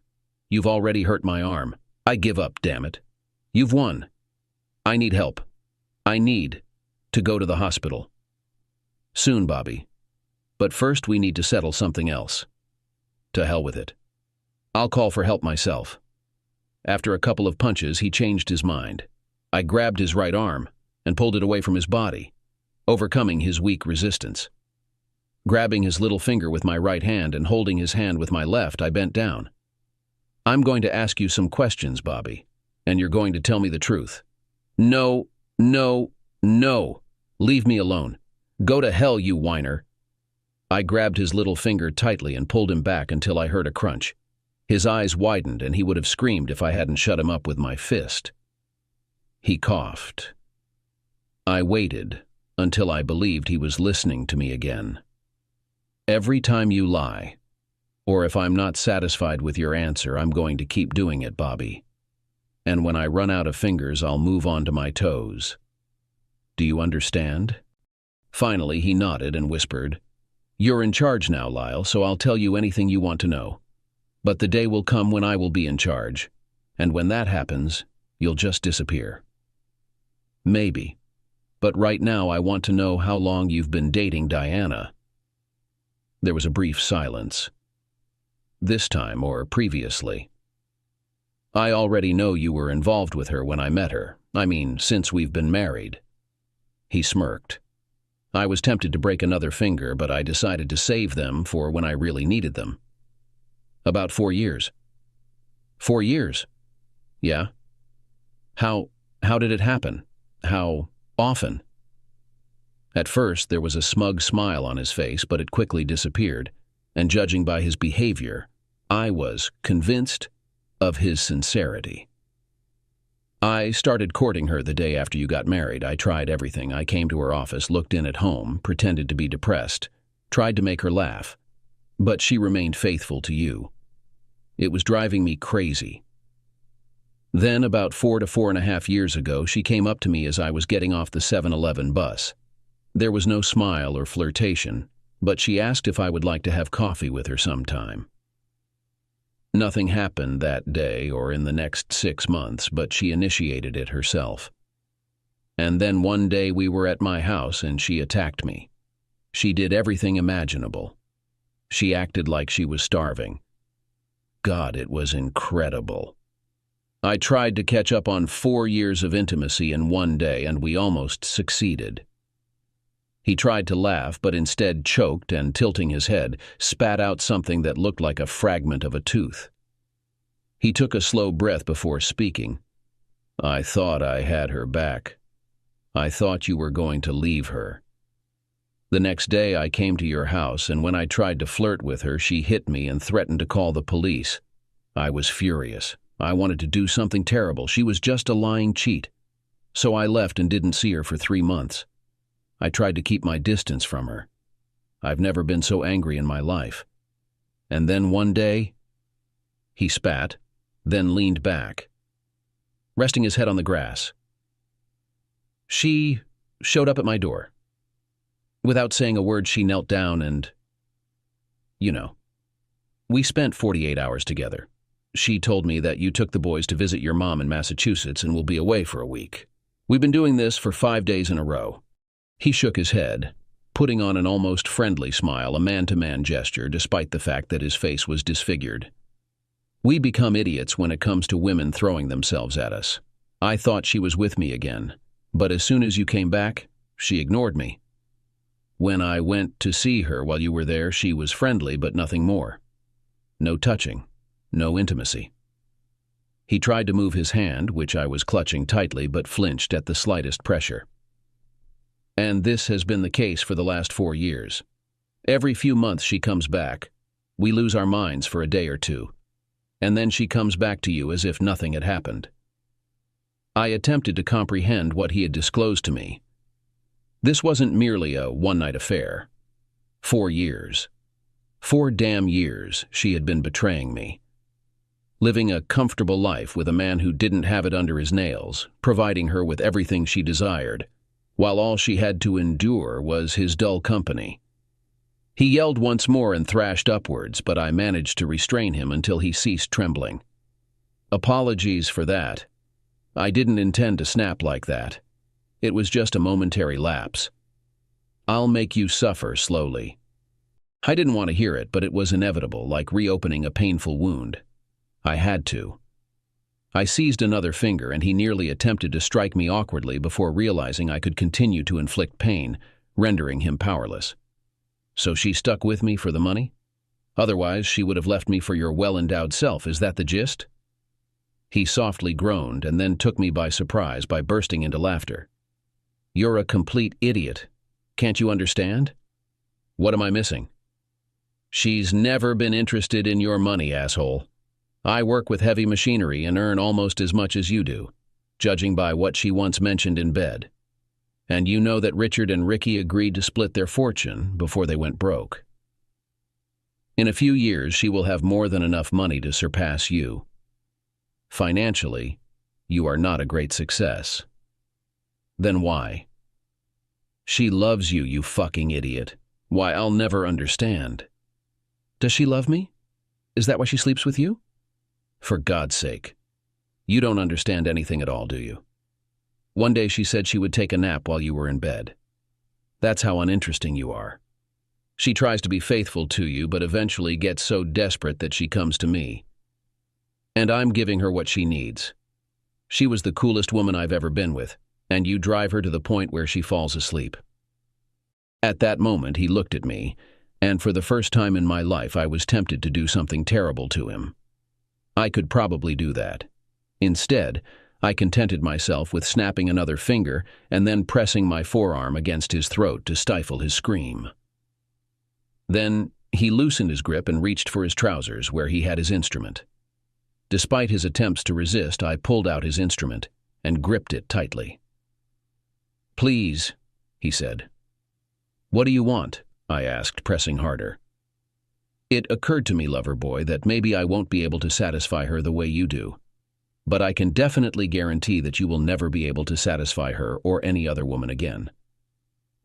You've already hurt my arm. I give up, damn it. You've won. I need help. I need to go to the hospital. Soon, Bobby. But first we need to settle something else. To hell with it. I'll call for help myself." After a couple of punches, he changed his mind. I grabbed his right arm and pulled it away from his body, overcoming his weak resistance. Grabbing his little finger with my right hand and holding his hand with my left, I bent down. "I'm going to ask you some questions, Bobby, and you're going to tell me the truth." "No, no, no. Leave me alone. Go to hell, you whiner." I grabbed his little finger tightly and pulled him back until I heard a crunch. His eyes widened, and he would have screamed if I hadn't shut him up with my fist. He coughed. I waited until I believed he was listening to me again. "Every time you lie, or if I'm not satisfied with your answer, I'm going to keep doing it, Bobby. And when I run out of fingers, I'll move on to my toes. Do you understand?" Finally, he nodded and whispered, "You're in charge now, Lyle, so I'll tell you anything you want to know. But the day will come when I will be in charge, and when that happens, you'll just disappear." "Maybe. But right now I want to know how long you've been dating Diana." There was a brief silence. "This time or previously?" "I already know you were involved with her when I met her. I mean, since we've been married." He smirked. I was tempted to break another finger, but I decided to save them for when I really needed them. "About 4 years." 4 years? Yeah. How did it happen? How often?" At first, there was a smug smile on his face, but it quickly disappeared, and judging by his behavior, I was convinced of his sincerity. "I started courting her the day after you got married. I tried everything. I came to her office, looked in at home, pretended to be depressed, tried to make her laugh. But she remained faithful to you. It was driving me crazy. Then, about 4 to 4.5 years ago, she came up to me as I was getting off the 7-Eleven bus. There was no smile or flirtation, but she asked if I would like to have coffee with her sometime. Nothing happened that day or in the next 6 months, but she initiated it herself. And then one day we were at my house and she attacked me. She did everything imaginable. She acted like she was starving. God, it was incredible. I tried to catch up on 4 years of intimacy in one day, and we almost succeeded. He tried to laugh, but instead choked and, tilting his head, spat out something that looked like a fragment of a tooth. He took a slow breath before speaking. "I thought I had her back. I thought you were going to leave her. The next day I came to your house, and when I tried to flirt with her, she hit me and threatened to call the police. I was furious. I wanted to do something terrible. She was just a lying cheat. So I left and didn't see her for 3 months. I tried to keep my distance from her. I've never been so angry in my life. And then one day," he spat, then leaned back, resting his head on the grass. She showed up at my door. Without saying a word, she knelt down and, you know, we spent 48 hours together. She told me that you took the boys to visit your mom in Massachusetts and will be away for a week. We've been doing this for 5 days in a row. He shook his head, putting on an almost friendly smile, a man-to-man gesture, despite the fact that his face was disfigured. We become idiots when it comes to women throwing themselves at us. I thought she was with me again, but as soon as you came back, she ignored me. When I went to see her while you were there, she was friendly, but nothing more. No touching, no intimacy. He tried to move his hand, which I was clutching tightly, but flinched at the slightest pressure. And this has been the case for the last 4 years. Every few months she comes back. We lose our minds for a day or two. And then she comes back to you as if nothing had happened. I attempted to comprehend what he had disclosed to me. This wasn't merely a one-night affair. 4 years. 4 damn years she had been betraying me. Living a comfortable life with a man who didn't have it under his nails, providing her with everything she desired, while all she had to endure was his dull company. He yelled once more and thrashed upwards, but I managed to restrain him until he ceased trembling. Apologies for that. I didn't intend to snap like that. It was just a momentary lapse. I'll make you suffer slowly. I didn't want to hear it, but it was inevitable, like reopening a painful wound. I had to. I seized another finger, and he nearly attempted to strike me awkwardly before realizing I could continue to inflict pain, rendering him powerless. So she stuck with me for the money? Otherwise, she would have left me for your well-endowed self. Is that the gist? He softly groaned and then took me by surprise by bursting into laughter. You're a complete idiot. Can't you understand? What am I missing? She's never been interested in your money, asshole. I work with heavy machinery and earn almost as much as you do, judging by what she once mentioned in bed. And you know that Richard and Ricky agreed to split their fortune before they went broke. In a few years, she will have more than enough money to surpass you. Financially, you are not a great success. Then why? She loves you, you fucking idiot. Why, I'll never understand. Does she love me? Is that why she sleeps with you? For God's sake. You don't understand anything at all, do you? One day she said she would take a nap while you were in bed. That's how uninteresting you are. She tries to be faithful to you, but eventually gets so desperate that she comes to me. And I'm giving her what she needs. She was the coolest woman I've ever been with, and you drive her to the point where she falls asleep. At that moment, he looked at me, and for the first time in my life, I was tempted to do something terrible to him. I could probably do that. Instead, I contented myself with snapping another finger and then pressing my forearm against his throat to stifle his scream. Then he loosened his grip and reached for his trousers where he had his instrument. Despite his attempts to resist, I pulled out his instrument and gripped it tightly. Please, he said. What do you want? I asked, pressing harder. It occurred to me, lover boy, that maybe I won't be able to satisfy her the way you do. But I can definitely guarantee that you will never be able to satisfy her or any other woman again.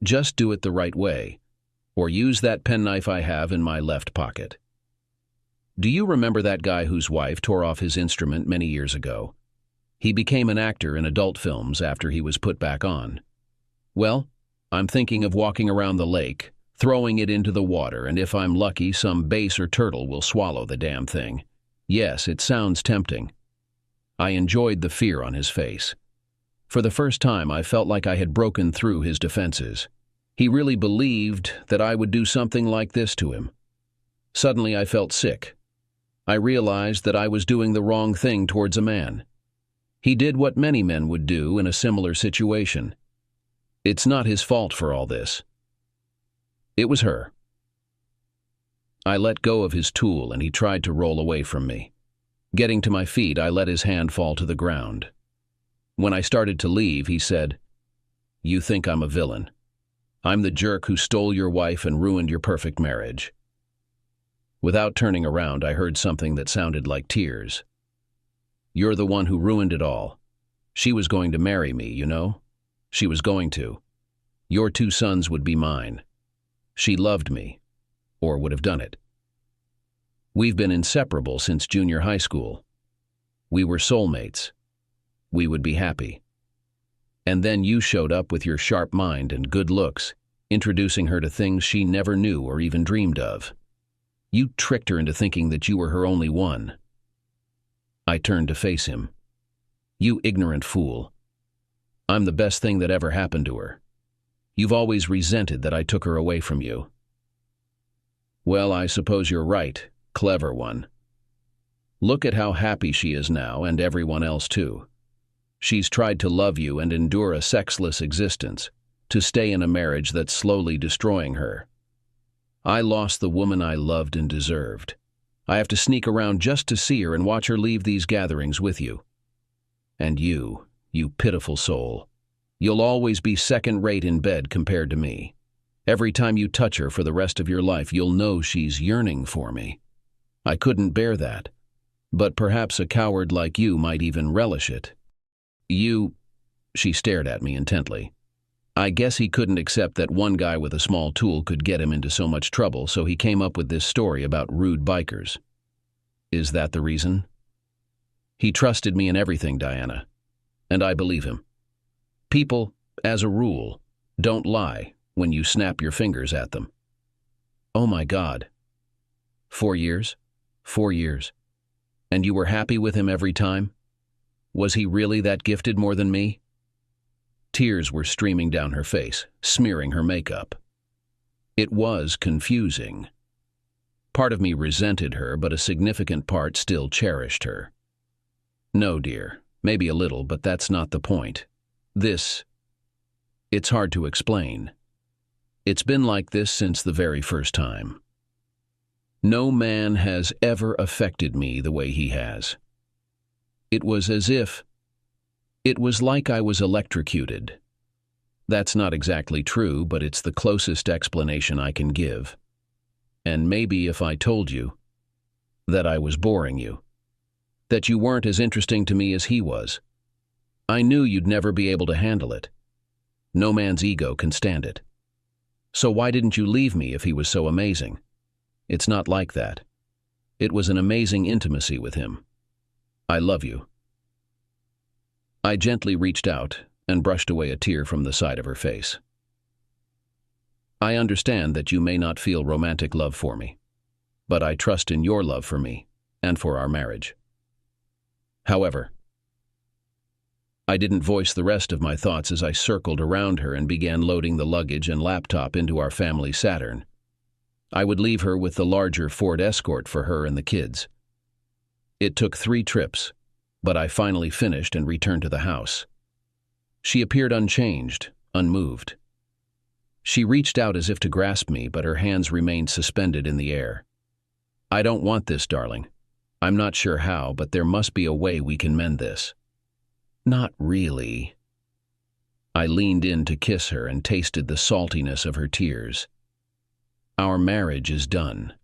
Just do it the right way, or use that penknife I have in my left pocket. Do you remember that guy whose wife tore off his instrument many years ago? He became an actor in adult films after he was put back on. Well, I'm thinking of walking around the lake, throwing it into the water, and if I'm lucky, some bass or turtle will swallow the damn thing. Yes, it sounds tempting. I enjoyed the fear on his face. For the first time, I felt like I had broken through his defenses. He really believed that I would do something like this to him. Suddenly, I felt sick. I realized that I was doing the wrong thing towards a man. He did what many men would do in a similar situation. It's not his fault for all this. It was her. I let go of his tool and he tried to roll away from me. Getting to my feet, I let his hand fall to the ground. When I started to leave, he said, "You think I'm a villain. I'm the jerk who stole your wife and ruined your perfect marriage." Without turning around, I heard something that sounded like tears. "You're the one who ruined it all. She was going to marry me, you know? She was going to. Your 2 sons would be mine. She loved me, or would have done it. We've been inseparable since junior high school. We were soulmates. We would be happy. And then you showed up with your sharp mind and good looks, introducing her to things she never knew or even dreamed of. You tricked her into thinking that you were her only one. I turned to face him. You ignorant fool. I'm the best thing that ever happened to her. You've always resented that I took her away from you. Well, I suppose you're right, clever one. Look at how happy she is now, and everyone else too. She's tried to love you and endure a sexless existence, to stay in a marriage that's slowly destroying her. I lost the woman I loved and deserved. I have to sneak around just to see her and watch her leave these gatherings with you. And you pitiful soul. You'll always be second-rate in bed compared to me. Every time you touch her for the rest of your life, you'll know she's yearning for me. I couldn't bear that. But perhaps a coward like you might even relish it. She stared at me intently. I guess he couldn't accept that one guy with a small tool could get him into so much trouble, so he came up with this story about rude bikers. Is that the reason? He trusted me in everything, Diana. And I believe him. People, as a rule, don't lie when you snap your fingers at them. Oh my God. 4 years? 4 years. And you were happy with him every time? Was he really that gifted more than me? Tears were streaming down her face, smearing her makeup. It was confusing. Part of me resented her, but a significant part still cherished her. No, dear, maybe a little, but that's not the point. It's hard to explain. It's been like this since the very first time. No man has ever affected me the way he has. It was like I was electrocuted. That's not exactly true, but it's the closest explanation I can give. And maybe if I told you that I was boring you, that you weren't as interesting to me as he was, I knew you'd never be able to handle it. No man's ego can stand it. So why didn't you leave me if he was so amazing? It's not like that. It was an amazing intimacy with him. I love you. I gently reached out and brushed away a tear from the side of her face. I understand that you may not feel romantic love for me, but I trust in your love for me and for our marriage. However, I didn't voice the rest of my thoughts as I circled around her and began loading the luggage and laptop into our family Saturn. I would leave her with the larger Ford Escort for her and the kids. It took 3 trips, but I finally finished and returned to the house. She appeared unchanged, unmoved. She reached out as if to grasp me, but her hands remained suspended in the air. I don't want this, darling. I'm not sure how, but there must be a way we can mend this. Not really. I leaned in to kiss her and tasted the saltiness of her tears. Our marriage is done.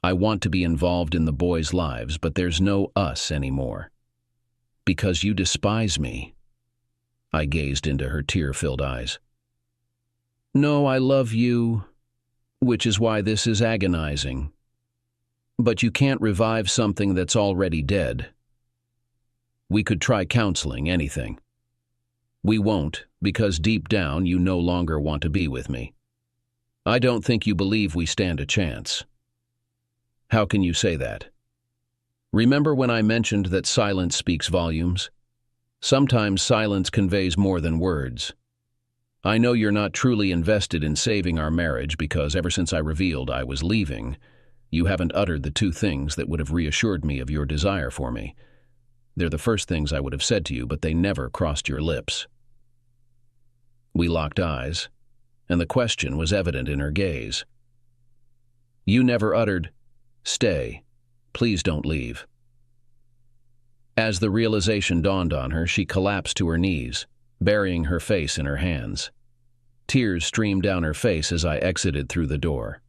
I want to be involved in the boys' lives, but there's no us anymore. Because you despise me. I gazed into her tear-filled eyes. No, I love you, which is why this is agonizing. But you can't revive something that's already dead. We could try counseling, anything. We won't, because deep down you no longer want to be with me. I don't think you believe we stand a chance. How can you say that? Remember when I mentioned that silence speaks volumes? Sometimes silence conveys more than words. I know you're not truly invested in saving our marriage because ever since I revealed I was leaving, you haven't uttered the 2 things that would have reassured me of your desire for me. They're the first things I would have said to you, but they never crossed your lips. We locked eyes, and the question was evident in her gaze. You never uttered, "Stay. Please don't leave." As the realization dawned on her, she collapsed to her knees, burying her face in her hands. Tears streamed down her face as I exited through the door.